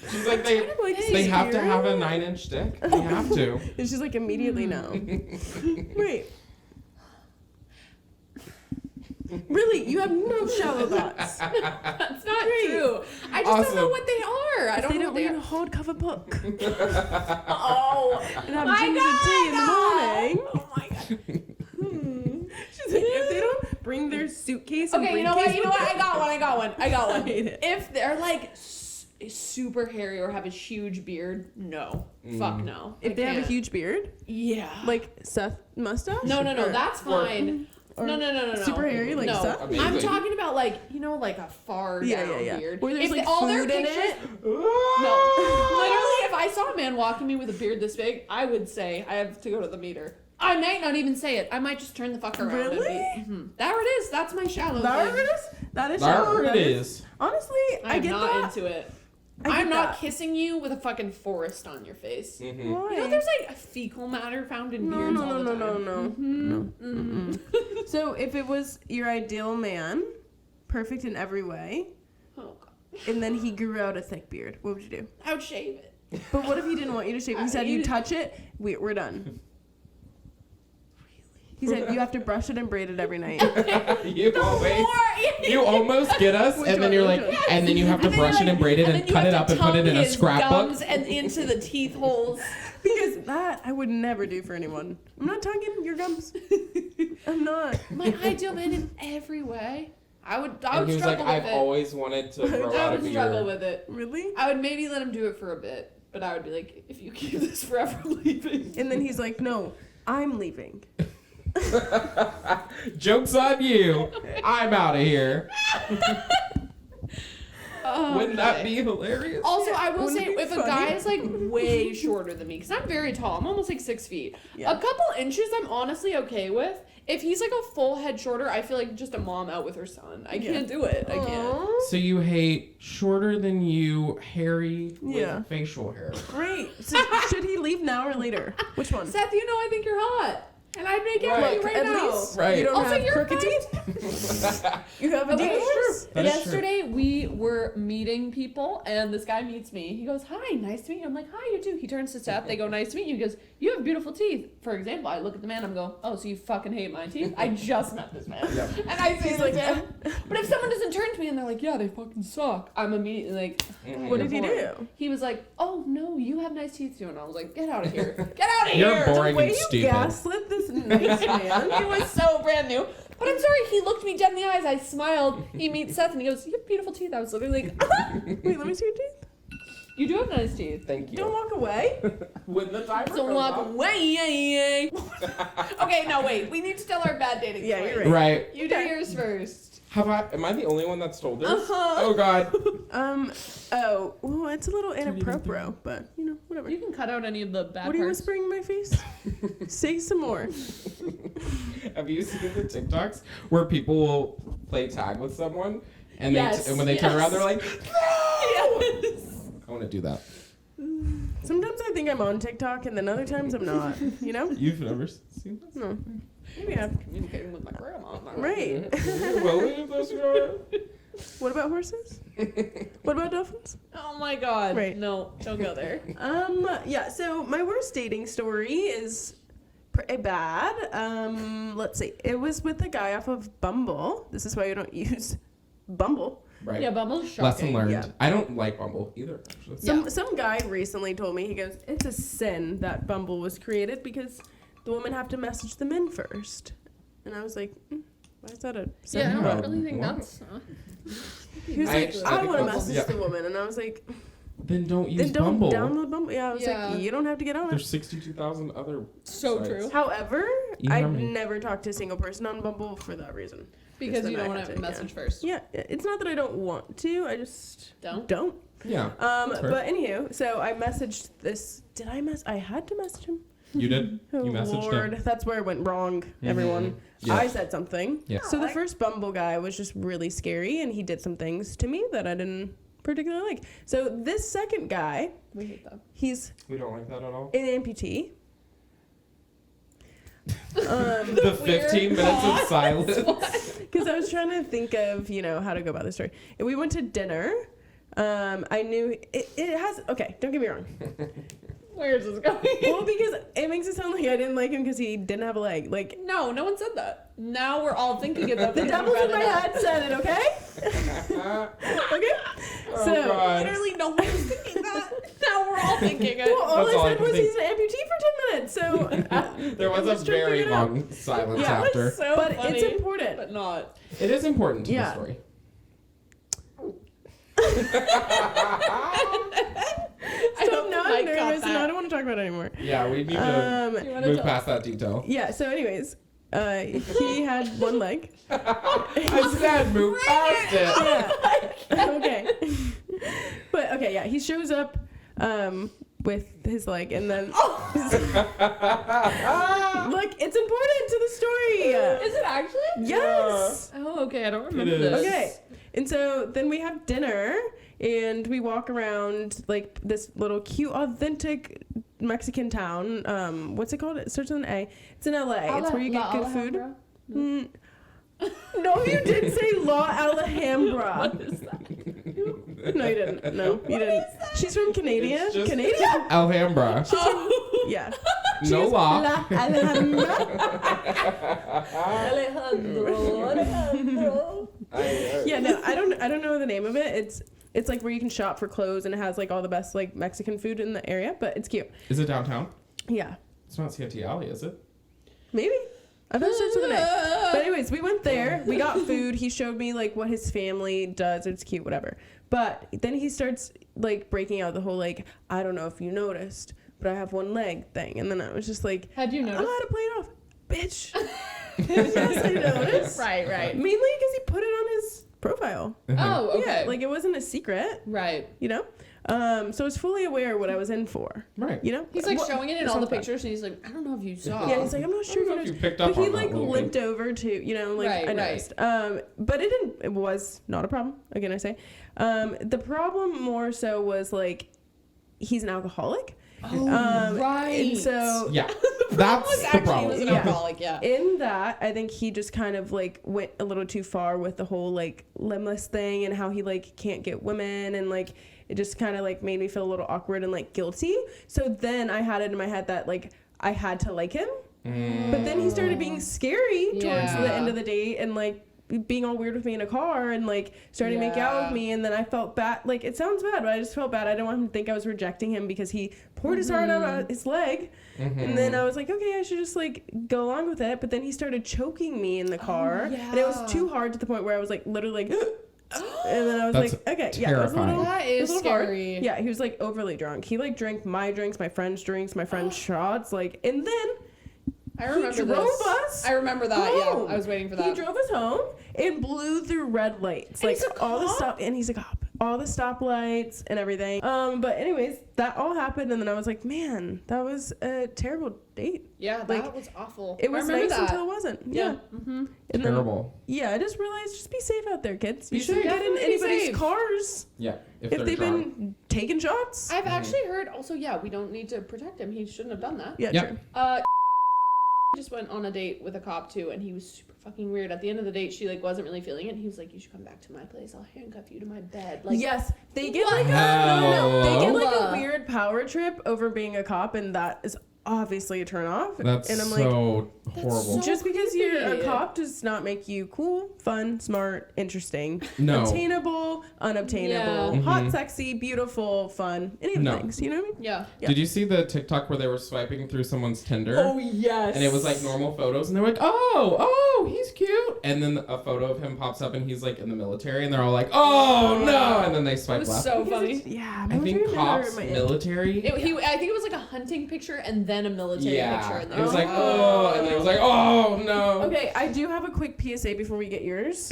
She's like, they have to have a 9-inch dick. They have to. And she's like, immediately no. Wait. Really? You have no shallow thoughts. That's not true. I just don't know what they are. I don't know what they are. A hardcover book. Oh. And have ginger tea in the morning. Oh my god. She's like, if they don't bring their suitcase and Okay, you know what? I got one. hate it. If they're like super hairy or have a huge beard, no. Fuck no. If they have a huge beard? Yeah. Like Seth mustache? No, that's fine. No. Super hairy, like Seth? Amazing. I'm talking about like, like a far down beard. Where there's if like all food their in pictures, it? No. Literally, if I saw a man walking me with a beard this big, I would say I have to go to the meter. I might not even say it. I might just turn the fuck around. Really? There it is. That's my shallow There thing. it is? That is shallow. There it is. Honestly, I get not that. into it. I'm not kissing you with a fucking forest on your face. Why? You know, there's like fecal matter found in beards all the time. No. So if it was your ideal man, perfect in every way, Oh god. and then he grew out a thick beard, what would you do? I would shave it. But what if he didn't want you to shave? He said you touch it, we're done. He said you have to brush it and braid it every night. You almost get us, and then you're like, and then you have to brush it and braid it and cut it up and put it in a scrapbook. And into the teeth holes. Because that I would never do for anyone. I'm not tonguing your gums. I'm not. My ideal man in every way. I would And he was like, struggle I've with it. always wanted to grow I out a would struggle beard. with it. Really? I would maybe let him do it for a bit, but I would be like, if you keep this forever, I'm leaving. And then he's like, no, I'm leaving. Joke's on you. I'm out of here. Wouldn't that be hilarious? Also, I will Wouldn't say, it be if a funny? guy is like way shorter than me, because I'm very tall, I'm almost like 6 feet. Yeah. A couple inches, I'm honestly okay with. If he's like a full head shorter, I feel like just a mom out with her son. I can't do it. I can't. So you hate shorter than you, hairy with facial hair. Great. So should he leave now or later? Which one? Seth, you know I think you're hot. And I'd make out with you right at now. least Right. you don't Also, have you're crooked fine. teeth. You have a Okay, deep voice. That is true. Yesterday we were meeting people and this guy meets me. He goes, hi, nice to meet you. I'm like, hi, you too. He turns to Seth. They go, nice to meet you. He goes, you have beautiful teeth. For example, I look at the man. I'm go, oh, so you fucking hate my teeth? I just met this man. Yeah. And I say like, but if someone doesn't turn to me and they're like, yeah, they fucking suck, I'm immediately like, What did he do? He was like, oh, no, you have nice teeth too. And I was like, get out of here. Get out of You're here. boring The way and you stupid. gaslit this nice man. He was so brand new. But I'm sorry, he looked me dead in the eyes. I smiled. He meets Seth and he goes, you have beautiful teeth. I was literally like, Wait, let me see your teeth. you do have nice teeth. Thank you. Don't walk away. When the timer Don't goes walk off. away. Okay, no, wait. We need to tell our bad dating Yeah, stories. you're right. Right. You do yours first. Am I the only one that's told this? Uh-huh. Oh God. Oh, well, it's a little inappropriate, but you know, whatever. You can cut out any of the bad What are you parts. whispering in my face? Say some more. Have you seen the TikToks where people will play tag with someone and Yes, and when they turn around they're like, no! Yes. I want to do that. Sometimes I think I'm on TikTok, and then other times I'm not. You know? You've never seen this? No. Maybe I've. Communicating with my grandma. Right. What about horses? What about dolphins? Oh my god. Right. No, don't go there. Yeah, so my worst dating story is pretty bad. Let's see. It was with a guy off of Bumble. This is why you don't use Bumble. Right. Yeah, Bumble's shocking. Lesson learned. Yeah. I don't like Bumble either, actually. Some guy recently told me, he goes, it's a sin that Bumble was created because the women have to message the men first. And I was like, why is that a sin? Yeah, I Well, don't really think what? that's... He was I like, actually I think want to that's- message yeah. the woman. And I was like, Then don't use then don't Bumble. download Bumble. Yeah, I was Yeah. like, you don't have to get on it. There's 62,000 other So sites. true. However, You I've know me. never talked to a single person on Bumble for that reason. Because then you I don't had want to to, message first. Yeah, it's not that I don't want to. I just Don't? Yeah. That's fair. But anywho, so I messaged this. Did I mess? I had to message him. You did? Oh You messaged Lord, him? that's where it went wrong. Everyone, Yeah. I said something. Yeah. So the first Bumble guy was just really scary, and he did some things to me that I didn't particularly like. So this second guy, We hate that. he's We don't like that at all. an amputee. The 15 minutes of silence. Because I was trying to think of, how to go about this story. And we went to dinner. I knew it has. Okay, don't get me wrong. Where is this going? Well, because it makes it sound like I didn't like him because he didn't have a leg. Like, No one said that. Now we're all thinking about the devil's in my head said it, okay? Okay? Oh, So, God. Literally no one was thinking that. Now we're all thinking it. Well, all That's I all I said can was think. he's an amputee for 10 minutes. So, There was I'm a just trying to very figure it out. long silence Yeah, after. So but funny, it's important. but not. It is important to Yeah. the story. So now I'm might cut nervous and that. I don't want to talk about it anymore. Yeah, we need to You wanna move tell past that detail. Yeah, so anyways, he had one leg. I said move past it. Yeah. Okay. But okay, yeah, he shows up with his leg and then look, it's important to the story. Is it actually? Yes. Oh, okay. I don't remember is. this. Okay. And so then we have dinner and we walk around like this little cute authentic Mexican town. What's it called? It starts with an A. It's in LA. It's where you get good food. Mm. No, you did say La Alhambra. What is that? No, you didn't. No, you didn't. She's from Canada. It's just- Canada? Alhambra. Yeah. No La law. Alhambra. Alejandro. Yeah, no, I don't know the name of it. It's like where you can shop for clothes and it has like all the best like Mexican food in the area, but it's cute. Is it downtown? Yeah. It's not Santee Alley, is it? Maybe. I thought it starts with an A. But anyways, we went there. We got food. He showed me like what his family does. It's cute, whatever. But then he starts like breaking out the whole like, I don't know if you noticed, but I have one leg thing. And then I was just like, How'd you I notice? know how to play it off, bitch. Yes, I noticed. Right. Mainly because he put it on his profile. Oh, okay. Yeah, like it wasn't a secret, right. So I was fully aware what I was in for. Right. He's like What- showing it in it's all the not bad. pictures, and he's like, I don't know if you saw. Yeah, he's like, I'm not I sure don't know if if you you noticed. picked up But he on that like little limped bit. over to, like Right, I noticed. But it was not a problem. Again, I say. The problem more so was like, he's an alcoholic. Oh, right. And so Yeah. That's the Actually, he problem. was an Yeah. alcoholic. Yeah. in that, I think he just kind of like went a little too far with the whole like limbless thing and how he like can't get women and like it just kind of like made me feel a little awkward and like guilty. So then I had it in my head that like I had to like him, but then he started being scary towards Yeah. the end of the date and like being all weird with me in a car and like starting to make out Yeah. with me, and then I felt bad. Like it sounds bad, but I just felt bad. I didn't want him to think I was rejecting him because he poured his heart out on his leg. And then I was like, okay, I should just like go along with it. But then he started choking me in the car, and it was yeah. too hard to the point where I was like literally like, and then I was That's like, okay, yeah, it was a terrifying. little, That it is was a little hard. scary. Yeah, he was like overly drunk. He like drank my drinks, my friends' drinks, my friends' shots, like, and then I remember he drove this. us. I remember that. home. Yeah, I was waiting for that. He drove us home and blew through red lights, And like he's a all the cop? stop, and he's a cop. All the stoplights and everything. But anyways, that all happened, and then I was like, man, that was a terrible date. Yeah, that like, was awful. It was I remember nice that. until it wasn't. Yeah. Mm-hmm. And then, Terrible. yeah, I just realized just be safe out there, kids. You Be shouldn't safe. get in Definitely be anybody's safe. cars Yeah. if they're they've drunk. been taking shots. I've actually heard also, yeah, we don't need to protect him. He shouldn't have done that. Yeah, Yep. true. Just went on a date with a cop too, and he was super fucking weird. At the end of the date, she like wasn't really feeling it. And he was like, "You should come back to my place. I'll handcuff you to my bed." Like, Yes, they get What? like a they get like a No. weird power trip over being a cop, and that is obviously a turn off. That's and I'm so like, horrible. just because you're a creepy. cop does not make you cool, fun, smart, interesting, No. obtainable, unobtainable, Yeah. hot, sexy, beautiful, fun, any of the No. things. You know what I mean? Yeah. Yeah. Did you see the TikTok where they were swiping through someone's Tinder? yes. And it was like normal photos, and they're like, oh, he's cute. And then a photo of him pops up, and he's like in the military, and they're all like, oh no, and then they It swipe was left. so funny. Yeah, I think military cops, men are my military. I think it was like a hunting picture and then a military picture. And it was then like, oh, and then it was like, oh no. Okay, I do have a quick PSA before we get yours.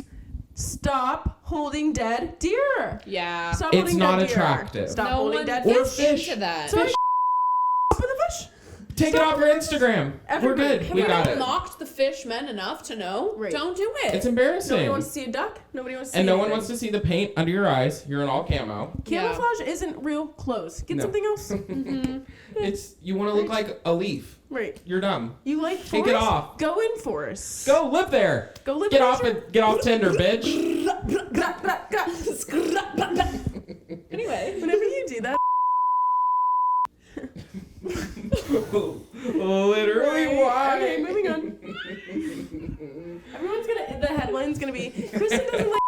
Stop holding dead deer. yeah. Stop It's holding not dead deer. attractive. Stop no holding one dead Or gets fish. into that. So Stop with the fish. Take it off your Instagram. We're good. Have We you got not it. mocked the fishmen enough to know? Right. Don't do it. It's Nobody embarrassing. wants to see a duck. Nobody wants to see And no one anything. wants to see the paint under your eyes. You're in all camo. Camouflage isn't real clothes. Get No. something else. It's you want to look like a leaf. Right. You're dumb. You like Take it forest? off. Go in forest. Go live there. Go live Get in off nature. it. Get off Tinder, bitch. Anyway. Whenever you do that. Literally, why? Okay, moving on. Everyone's gonna. The headline's gonna be Kristen doesn't like.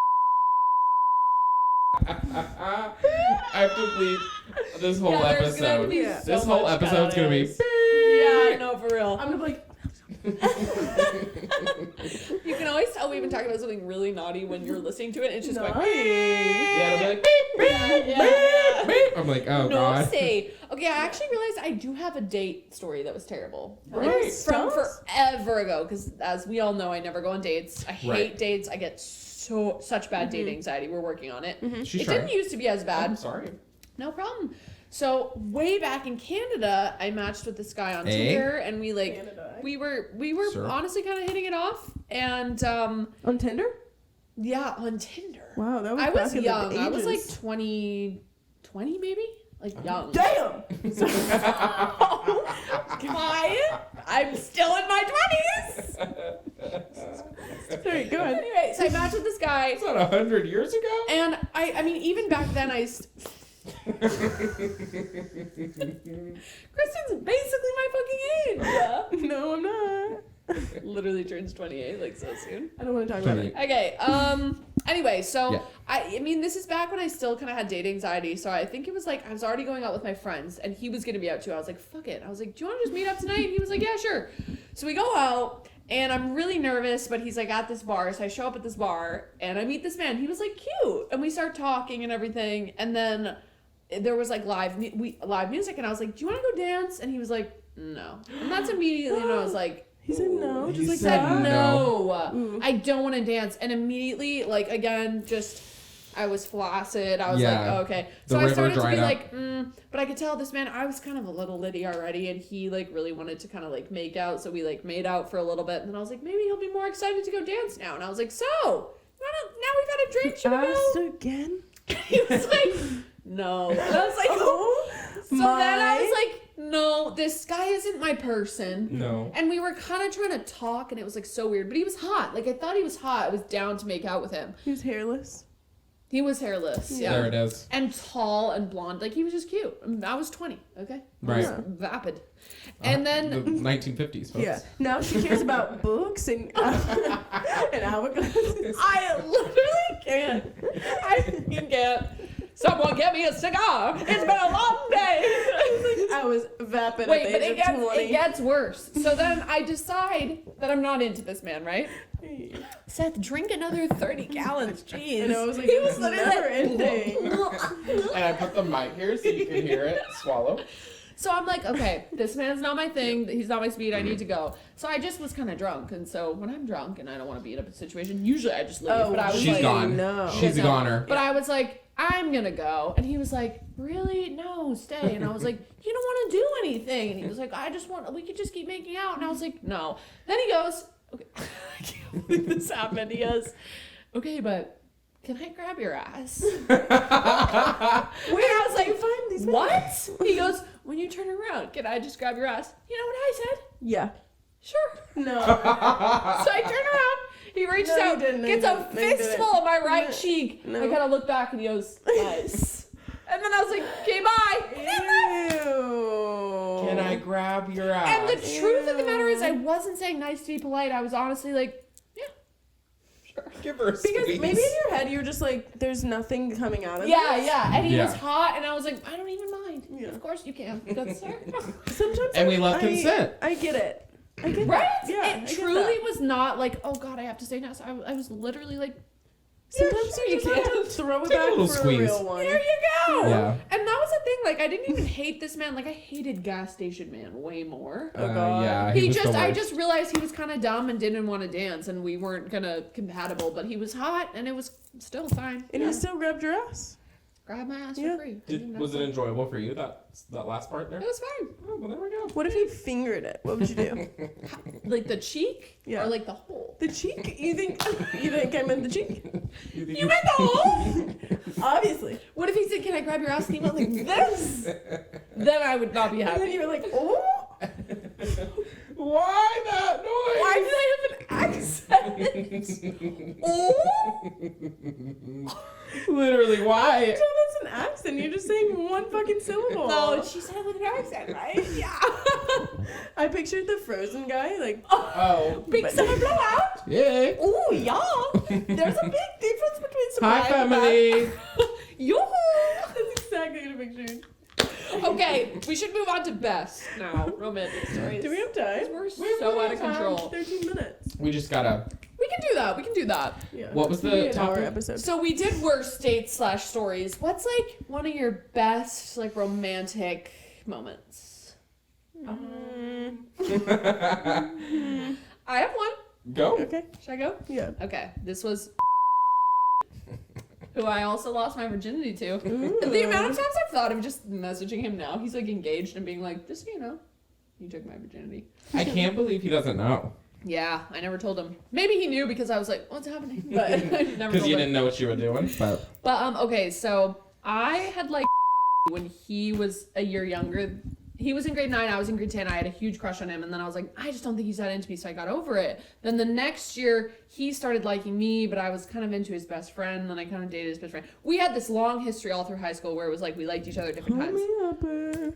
I have to bleep this whole there's gonna episode. be Yeah. so This whole much episode's gonna be. cuts. Yeah, no, for real. I'm gonna be like. You can always tell we've been talking about something really naughty when you're listening to it. It's just like, Naughty. Yeah, it'll be like beep, beep, Yeah. beep, beep. I'm like, oh no god. say. Okay, I actually realized I do have a date story that was terrible. Right. From forever ago, because as we all know, I never go on dates. I hate Right. dates. I get such bad date anxiety. We're working on it. She's It trying. didn't used to be as bad. I'm sorry. No problem. So way back in Canada, I matched with this guy on Eh? Tinder, and we like Canada, eh? we were Sure. honestly kind of hitting it off, and On Tinder? yeah, on Tinder. Wow, that was I was back in young. the I was like ages. 20 maybe, like young. Damn. I'm still in my 20s. Sorry, go ahead. Anyway, so I matched with this guy, Is that 100 years ago? and I mean, even back then, Kristen's basically my fucking age. Yeah. No, I'm not. Literally turns 28 like so soon. I don't want to talk about it. Okay. Anyway, so Yeah. I mean, this is back when I still kind of had date anxiety. So I think it was like I was already going out with my friends, and he was gonna be out too. I was like, fuck it. I was like, do you want to just meet up tonight? And he was like, yeah, sure. So we go out, and I'm really nervous, but he's like at this bar. So I show up at this bar, and I meet this man. He was like cute, and we start talking and everything, and then there was like live music, and I was like, do you want to go dance? And he was like, no. And that's immediately when I was like. He said no, He just like said that. No, Ooh. I don't want to dance. And immediately, like, again, just, I was flaccid. I was Yeah. like, oh, okay. The So I river started to be dried up. like, but I could tell this man, I was kind of a little litty already, and he, like, really wanted to kind of, like, make out. So we, like, made out for a little bit. And then I was like, maybe he'll be more excited to go dance now. And I was like, so, now we've had a drink, should we go? Asked again. He was like, no. And I was like, Oh, so then I was like, no, this guy isn't my person. No. And we were kind of trying to talk, and it was like so weird. But he was hot. Like I thought he was hot. I was down to make out with him. he was hairless. He was hairless. Yeah. There it is. And tall and blonde. Like he was just cute. I was 20. Okay. Right. I was vapid. And then the 1950s, folks. Yeah. Now she cares about books and hourglasses. I literally can't. I fucking can't. Someone get me a cigar. It's been a long day. I was vapid Wait, at but the age of 20. it gets worse. So then I decide that I'm not into this man, right? Seth, drink another 30 gallons. Jeez. And I was like, He it's literally never ending. And I put the mic here so you can hear it swallow. So I'm like, okay, this man's not my thing. He's not my speed. I need to go. So I just was kind of drunk. And so when I'm drunk and I don't want to be in a situation, usually I just leave. Oh, but I was She's like, gone. no. She's a No. goner. But I was like, I'm going to go. And he was like, really? No, stay. And I was like, you don't want to do anything. And he was like, we could just keep making out. And I was like, no. Then he goes, okay, I can't believe this happened. He goes, okay, but can I grab your ass? Where I was like, Find these what? He goes, when you turn around, can I just grab your ass? You know what I said? Yeah. Sure. No. So I turn around. He reaches No, you out, didn't. No, gets you a didn't. No, you didn't. fistful of my right No. cheek. No. I kind of look back and he goes, nice. And then I was like, okay, bye. Ew. Can I grab your ass? And the truth of the matter is, I wasn't saying nice to be polite. I was honestly like, yeah, sure. Give her a Because squeeze. maybe in your head you're just like, there's nothing coming out of Yeah, this. yeah. And he Yeah. was hot, and I was like, I don't even mind. Yeah. Of course you can. Good sir. Sometimes And we love consent. I get it. I get Right? that. Yeah, I It get truly that. was not like, oh God, I have to say nice. I was literally like, Sometimes sure you you just have can. to throw it Take a back little for squeeze. a real one. there you go. Yeah. And that was the thing. Like, I didn't even hate this man. Like, I hated gas station man way more. Oh, God. Yeah, He was the just, I worst. just realized he was kind of dumb and didn't want to dance, and we weren't gonna compatible. But he was hot, and it was still fine. And Yeah. he still grabbed your ass. Grab my ass Yeah. for free. Was it enjoyable for you, that last part there? It was fine. Oh, well, there we go. What if he fingered it? What would you do? Like the cheek, Yeah. or like the hole. The cheek? You think I meant the cheek? You You meant the hole? Obviously. What if he said, "Can I grab your ass?" And he went like this? Then I would not be And then happy. you were like, oh. Why that noise? Why did I have an accent? Oh. Literally, why? So that's an accent. You're just saying one fucking syllable. No, she said it with an accent, right? Yeah. I pictured the Frozen guy, like, Oh. Big summer blowout. Yeah. Oh yeah. There's a big difference between Hi, surprise and family. Yoo-hoo. that's exactly what I pictured. Okay, we should move on to best now. Romantic stories. Do we have time? We're We so have out of time. control. 13 minutes. We just gotta. We can do that. We can do that. Yeah. What was It's gonna the be an hour topic? episode? So we did worst dates / stories. What's like one of your best like romantic moments? I have one. Go. Okay. Should I go? Yeah. Okay. This was who I also lost my virginity to. Ooh. The amount of times I've thought of just messaging him now, he's like engaged and being like, just so you know, you took my virginity. I can't believe he doesn't know. Yeah, I never told him. Maybe he knew because I was like, what's happening? But I never Because told you him. didn't know what you were doing. But Okay, so I had like when he was a year younger. He was in grade 9, I was in grade 10. I had a huge crush on him, and then I was like, I just don't think he's that into me, so I got over it. Then the next year, he started liking me, but I was kind of into his best friend, and then I kind of dated his best friend. We had this long history all through high school where it was like we liked each other at different times.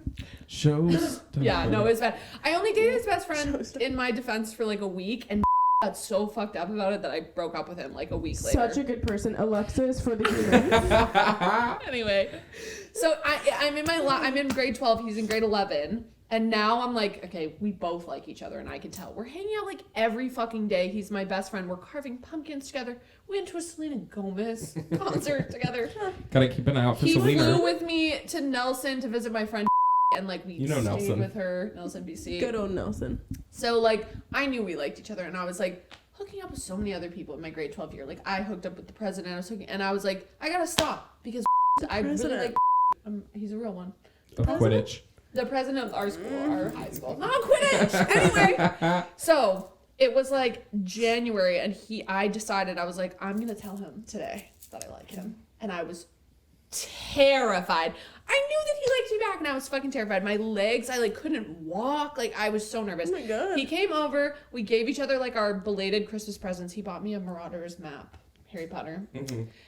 shows. Yeah, no, it was bad. I only dated his best friend Showstopper. in my defense for like a week, and got so fucked up about it that I broke up with him like a week later. Such a good person. Alexis for the humans. Anyway, so I'm in grade 12. He's in grade 11, and now I'm like, okay, we both like each other, and I can tell we're hanging out like every fucking day. He's my best friend. We're carving pumpkins together. We went to a Selena Gomez concert together. Gotta keep an eye out for He Selena. flew with me to Nelson to visit my friend, and like we You know stayed Nelson. with her, Nelson, BC. Good old Nelson. So like I knew we liked each other, and I was like hooking up with so many other people in my grade 12 year. Like I hooked up with the president. I was like, I gotta stop because I really president? like. He's a real one. Of Quidditch. The president of our school, our high school. Not Quidditch. Anyway, so it was like January, and I decided I was like, I'm gonna tell him today that I like him, and I was terrified. I knew that he liked me back, and I was fucking terrified. My legs, I like couldn't walk. Like I was so nervous. Oh my God. He came over. We gave each other like our belated Christmas presents. He bought me a Marauders map, Harry Potter.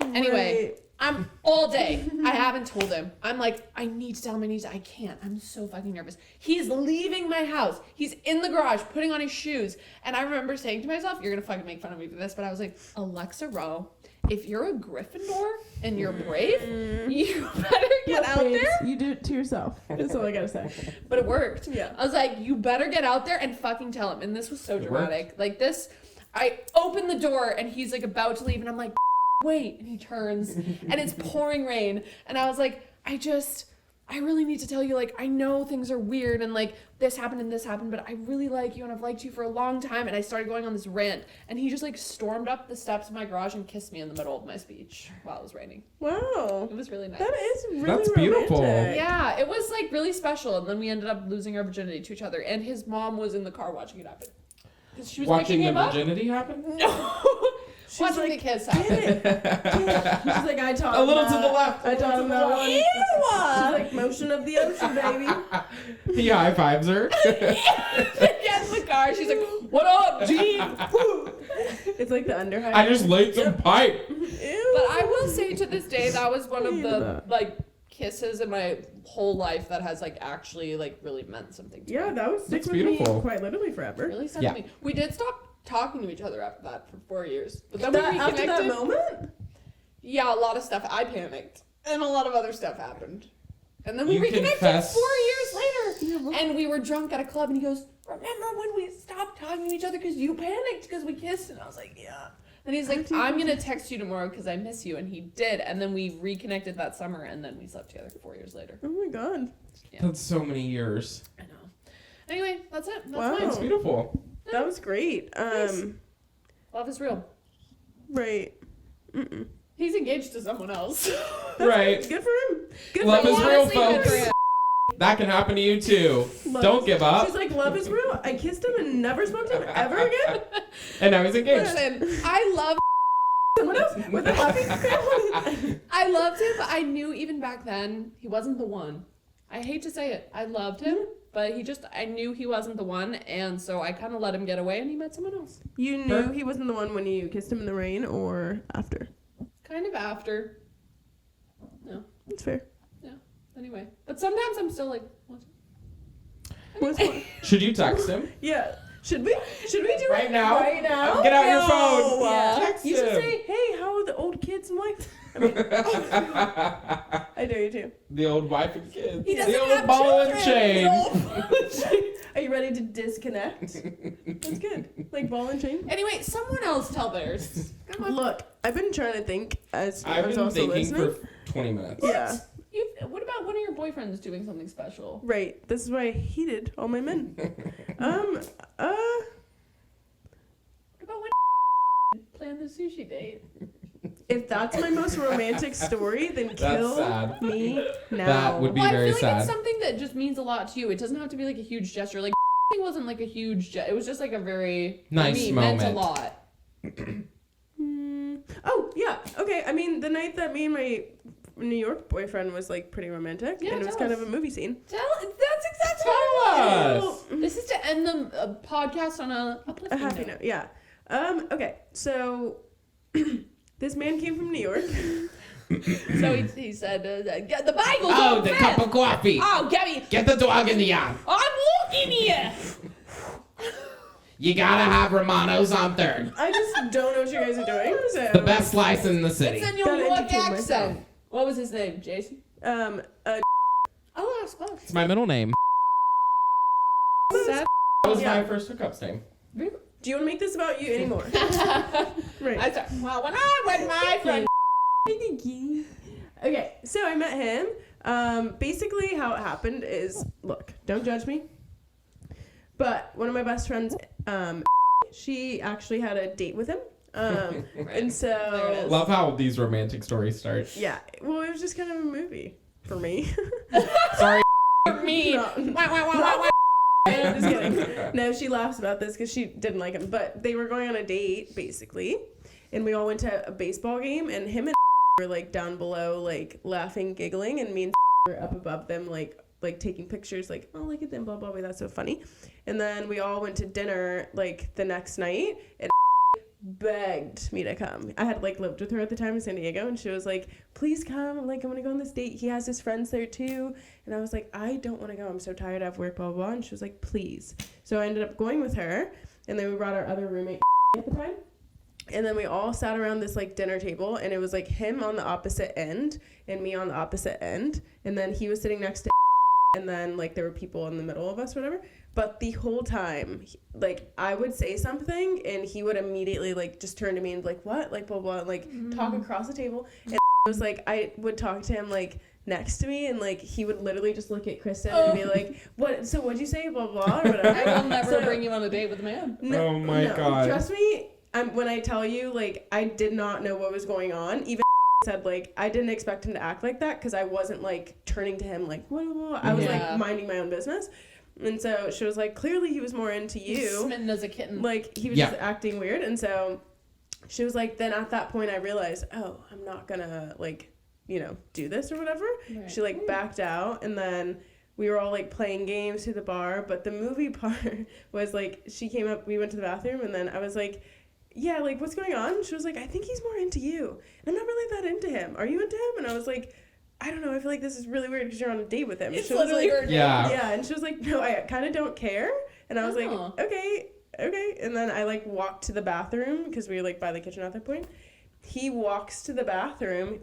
Anyway, I'm all day. I haven't told him. I'm like, I need to tell him. I can't. I'm so fucking nervous. He's leaving my house. He's in the garage putting on his shoes. And I remember saying to myself, you're going to fucking make fun of me for this. But I was like, Alexa Rowe, if you're a Gryffindor and you're brave, you better get out babes, there. You do it to yourself. That's all I gotta say. But it worked. Yeah. I was like, you better get out there and fucking tell him. And this was so It dramatic. Like this, I open the door and he's like about to leave and I'm like, wait. And he turns and it's pouring rain. And I was like, I really need to tell you, like, I know things are weird and like this happened and this happened, but I really like you and I've liked you for a long time. And I started going on this rant and he just like stormed up the steps of my garage and kissed me in the middle of my speech while it was raining. Wow. It was really nice. That is really That's beautiful. romantic. Yeah, it was like really special. And then we ended up losing our virginity to each other. And his mom was in the car watching it happen. Because she was Watching picking the him up. virginity happen? No. She's Watching like, the kiss Get happen. it. She's like, I taught A little him to the that. left, a I little taught to him the that left. one. She's like, motion of the ocean, baby. He high fives her. Get in the car. She's like, what up, Gene? It's like the under high. I just laid some pipe. Ew. But I will say to this day, that was one of the like kisses in my whole life that has like actually like really meant something to me. Yeah, that was stick That's with me beautiful. quite literally forever. Really stuck Yeah. with me. We did stop talking to each other after that for 4 years. But then That, we after reconnected. that moment? Yeah, a lot of stuff. I panicked. And a lot of other stuff happened. And then we You reconnected confess- 4 years later. Yeah, well- And we were drunk at a club and he goes, remember when we stopped talking to each other because you panicked because we kissed? And I was like, yeah. And he's like, I'm going to text you tomorrow because I miss you. And he did. And then we reconnected that summer and then we slept together 4 years later. Oh my god. Yeah. That's so many years. I know. Anyway, that's it. That's Wow. mine. That's beautiful. That was great. Nice. Love is real. Right. Mm-mm. He's engaged to someone else. Right. Good for him. Good Love for is him. real, Honestly, good for folks. him. That can happen to you too. Love Don't is- give up. She's like, love is real. I kissed him and never spoke to him ever again. And now he's engaged. Listen, I love Someone else with a happy family. I loved him, but I knew even back then he wasn't the one. I hate to say it. I loved him, but I knew he wasn't the one, and so I kind of let him get away, and he met someone else. You knew he wasn't the one when you kissed him in the rain, or after? Kind of after. No, That's fair. anyway. But sometimes I'm still like, what? What's what? Should you text him? Yeah. Should we? Should we do Right it now? right now? Get out your No. phone. Yeah. Text You should him. say, "Hey, how are the old kids in life?" I mean, I dare you to. The old wife and kids. He doesn't The old have ball and children. chain. Are you ready to disconnect? That's good. Like ball and chain. Anyway, someone else tell theirs. Come on. Look, I've been trying to think as I I've was been also thinking listening. for 20 minutes. Yeah. What about one of your boyfriends doing something special? Right. This is why I hated all my men. What about when planned the sushi date? If that's my most romantic story, then That's kill sad. me now. That would be Well, I very feel like it's sad. something that just means a lot to you. It doesn't have to be like a huge gesture. Like it wasn't like a huge it was just like a very Nice for me, meant a moment. lot. Oh, yeah. Okay. I mean, the night that me and my New York boyfriend was like pretty romantic, Yeah, and it was tell kind us. of a movie scene. That's exactly Tell what it us. was. This is to end the podcast on a A uplifting happy note, yeah. Okay, so this man came from New York. So he said, "Get the Bible." Oh, the cup of coffee. Oh, Gabby, Get the dog in the yard. I'm walking here. You gotta have Romano's on third. I just don't know what you guys are doing. So The best slice in the city. It's a New Gotta York entertain accent. myself. What was his name, Jason? Oh, Oh, close. It's my middle name. Seth. That was Yeah. my first hookup name. do you want to make this about you anymore? Right. I thought, well, when I went my friend. Okay, so I met him. Basically, how it happened is, look, don't judge me, but one of my best friends, she actually had a date with him, and so There it is. Love how these romantic stories start. yeah, well, it was just kind of a movie for me. Sorry. Me. No. Wah, wah, wah, wah, wah. I'm just kidding. No, she laughs about this because she didn't like him, but they were going on a date basically, and we all went to a baseball game, and him and were like down below, like laughing, giggling, and me and were up above them, like taking pictures, like, oh, look at them, blah blah blah, that's so funny. And then we all went to dinner like the next night, and begged me to come. I had like lived with her at the time in San Diego, and she was like, please come. I'm like, I'm gonna go on this date. He has his friends there too. And I was like, I don't want to go. I'm so tired. I have work, blah, blah, blah. And she was like, please. So I ended up going with her, and then we brought our other roommate at the time. And then we all sat around this like dinner table, and it was like him on the opposite end and me on the opposite end. And then he was sitting next to, and then like there were people in the middle of us, whatever. But the whole time, like, I would say something, and he would immediately, like, just turn to me and be like, what? Like, blah, blah, and, like, talk across the table. And it was like, I would talk to him, like, next to me, and, like, he would literally just look at Kristen and be like, what? So what'd you say? Blah, blah, or whatever. I will never So- bring you on a date with a man. Oh my God. Trust me, when I tell you, like, I did not know what was going on. Even said, like, I didn't expect him to act like that because I wasn't, like, turning to him, like, blah, blah, blah. I was, Yeah. like, minding my own business. And so she was like, clearly he was more into you. Smitten as a kitten. Like, he was Yeah. just acting weird. And so she was like, then at that point I realized, oh, I'm not gonna, like, you know, do this or whatever. Right. She, like, backed out. And then we were all, like, playing games to the bar. But the movie part was, like, she came up, we went to the bathroom, and then I was like, yeah, like, what's going on? She was like, I think he's more into you. I'm not really that into him. Are you into him? And I was like, I don't know, I feel like this is really weird because you're on a date with him. It's She was literally like, her Yeah. yeah, and she was like, no, I kind of don't care. And I was like, Oh. okay. And then I like walked to the bathroom because we were like by the kitchen at that point. He walks to the bathroom,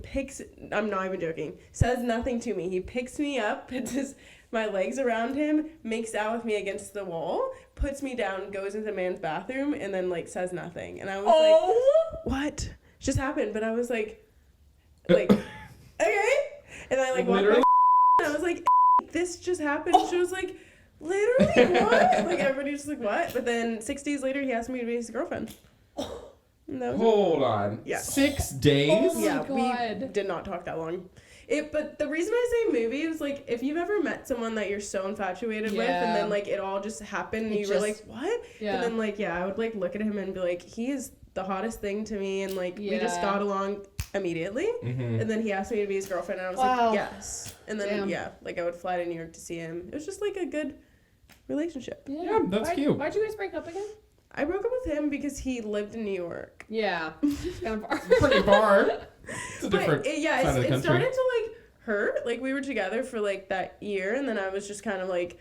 I'm not even joking, says nothing to me. He picks me up, puts my legs around him, makes out with me against the wall, puts me down, goes into the man's bathroom, and then like says nothing. And I was like, what? It just happened. But I was like, okay. And I like walked Literally? back, and I was like, this just happened. She was like, literally what? Like everybody was just like, what? But then 6 days later, he asked me to be his girlfriend. And that was Hold on. Yeah. 6 days? Oh my yeah, God. we did not talk that long. But the reason I say movie is like if you've ever met someone that you're so infatuated with, and then like it all just happened, and you were like, what? Yeah. And then like I would like look at him and be like, he is the hottest thing to me, and like we just got along immediately. Mm-hmm. And then he asked me to be his girlfriend, and I was Wow. like, yes. And then Damn. like I would fly to New York to see him. It was just like a good relationship. Yeah, that's cute. Why'd you guys break up again? I broke up with him because he lived in New York. Yeah. It's kind of far. Pretty far. It's a different But side of the it country. started to like hurt. Like we were together for like that year, and then I was just kind of like,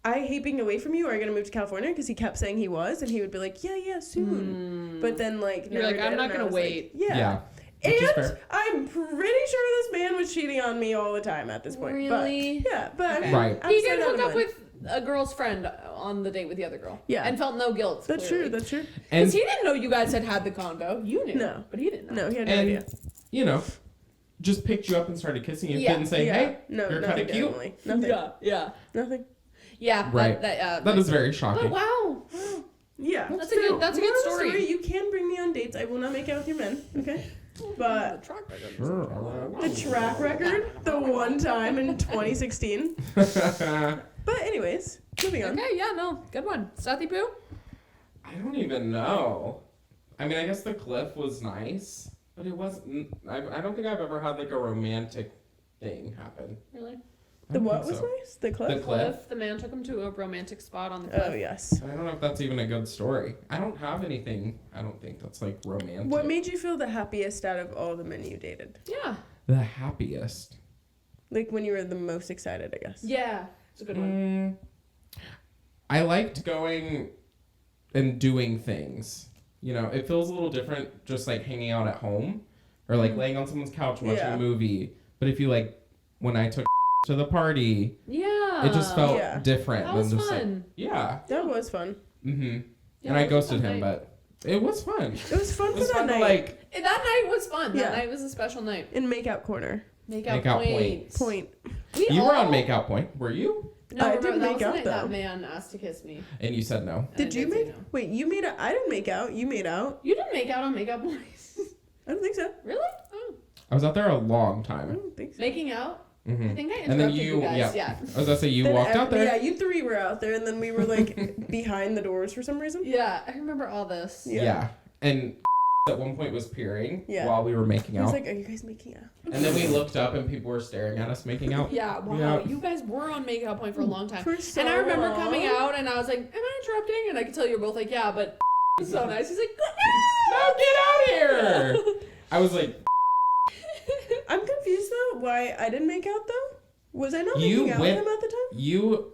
I hate being away from you. Are you gonna move to California? Because he kept saying he was, and he would be like, yeah, soon. But then like You're never like, I'm did, not and I gonna was wait. Like, yeah. Yeah. Which is And fair. I'm pretty sure this man was cheating on me all the time at this point. Really? But, yeah, but I Okay. mean, Right. I'm He so did down hook to up win. with a girl's friend on the date with the other girl. Yeah. And felt no guilt. That's clearly. true. That's true. And, Because he didn't know you guys had the convo. You knew. No. But he didn't know. No, he had no and idea. you know, just picked you up and started kissing you. Yeah. Didn't say, Yeah. hey, No, you're nothing. kind of cute. Definitely. Nothing. Yeah. Nothing. Yeah. Right. That is very But shocking. wow. Yeah. That's a good moral of the story. You can bring me on dates. I will not make out with your men. Okay. But Track record. Sure. the track record, the one time in 2016. But anyways, moving on. Okay, yeah, no. Good one. Sathy Poo? I don't even know. I mean, I guess the cliff was nice, but it wasn't. I don't think I've ever had like a romantic thing happen. Really? I The don't what think was so. nice? The cliff? The cliff. The man took him to a romantic spot on the cliff. Oh, yes. I don't know if that's even a good story. I don't have anything. I don't think that's like romantic. What made you feel the happiest out of all the men you dated? Yeah. the happiest? Like when you were the most excited, I guess. Yeah. It's a good one. I liked going and doing things. You know, it feels a little different just like hanging out at home or like laying on someone's couch watching Yeah. a movie. But if you like, when I took to the party, Yeah. it just felt Yeah. different That than was just fun. like, yeah. That was fun. Mm-hmm. Yeah, And I it was a ghosted fun him, night. but it was fun. It was fun It was for that fun to night. like, That night was fun. Yeah. That night was a special night. In Makeout Corner. Make-out Makeout Point. you were on Makeout Point, were you? No, I remember, didn't that make was the out, night though. that man asked to kiss me. And you said no. and Did I you say make? no. Wait, you made out? I didn't make out. You made out. You didn't make out on Make-out Point. I don't think so. Really? Oh. I was out there a long I time. don't think so. Making out? Mm-hmm. I think I And then interrupted you, you guys. yeah. I was gonna say you Then walked out there. Yeah, you three were out there, and then we were like behind the doors for some reason. Yeah, I remember all this. Yeah. And at one point was peering Yeah. while we were making I was out. like, "Are you guys making out?" And then we looked up and people were staring at us making out. Yeah, wow. Yeah. You guys were on Make-out Point for a long time. For so And I remember long. coming out and I was like, am I interrupting? And I could tell you were both like, yeah, but it's so nice. He's like, No, get out here! I was like, I'm confused though. Why I didn't make out though? Was I not You making out went- with him at the time? you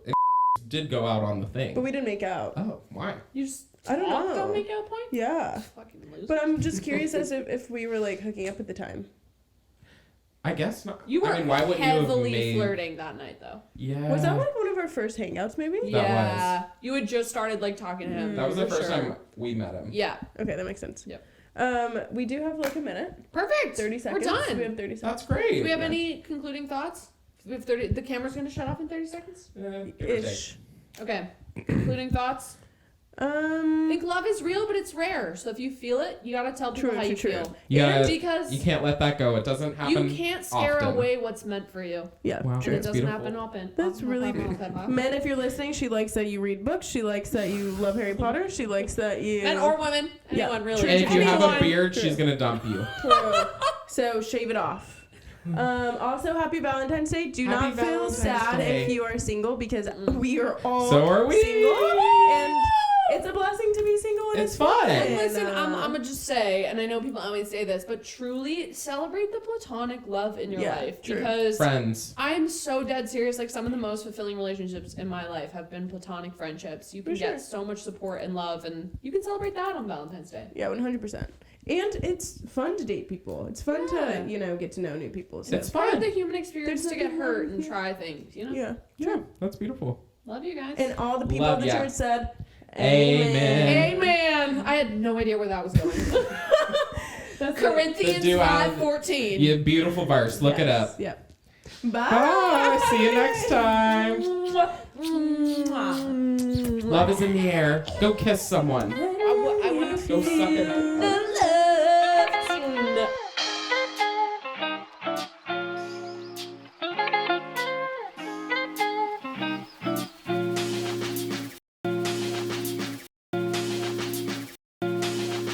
did go out on the But thing. we didn't make out. Oh, why? you just I don't talked know. on Make-out Point? Yeah. Fucking loser. But I'm just curious as if we were like hooking up at the time. I guess not. You were I mean, why wouldn't you have heavily made... flirting that night, though. Yeah. Was that like one of our first hangouts, maybe? That Yeah. You had just started, like, talking to him. That was the for first sure. time we met him. Yeah. Okay, that makes sense. Yep. We do have like a minute. Perfect. 30 seconds. We're done. We have 30 seconds. That's great. Do we have Yeah. any concluding thoughts? We have 30. The camera's going to shut off in 30 seconds? Give or take. Ish. Okay. Concluding thoughts? I think love is real, but it's rare. So if you feel it, you gotta tell people True, how you true, feel. true. You And gotta- because You can't let that go. It doesn't happen. you can't scare often. away what's meant for you. Yeah, Wow. true. It That's doesn't beautiful. happen often. That's really good. Men, if you're listening, she likes that you read books. She likes that you love Harry Potter. She likes that you. Men or women. Yeah, Anyone really. true. And if you have a Anyone. beard, True. she's gonna dump you. True. So shave it off. Also, happy Valentine's Day. Do Happy not feel Valentine's sad Day. if you are single because we are all So are we. single, and it's a blessing to be single. And It's fun. And listen, I'm gonna just say, and I know people always say this, but truly celebrate the platonic love in your life. True. Because Friends. I'm so dead serious. Like, some of the most fulfilling relationships in my life have been platonic friendships. You can get so much support and love, and you can celebrate that on Valentine's Day. Yeah, 100%. And it's fun to date people. It's fun to, get to know new people. So. It's Part fun. of the human experience There's to get nothing hurt wrong, and try things, Yeah, that's beautiful. Love you guys. And all the people Love in the ya. church said, Amen. Amen. I had no idea where that was going. That's Corinthians The duality. 5:14. Yeah, beautiful verse. Look it up. Yep. Bye. Bye. See you next time. Love is in the air. Go kiss someone. I want to Go suck it.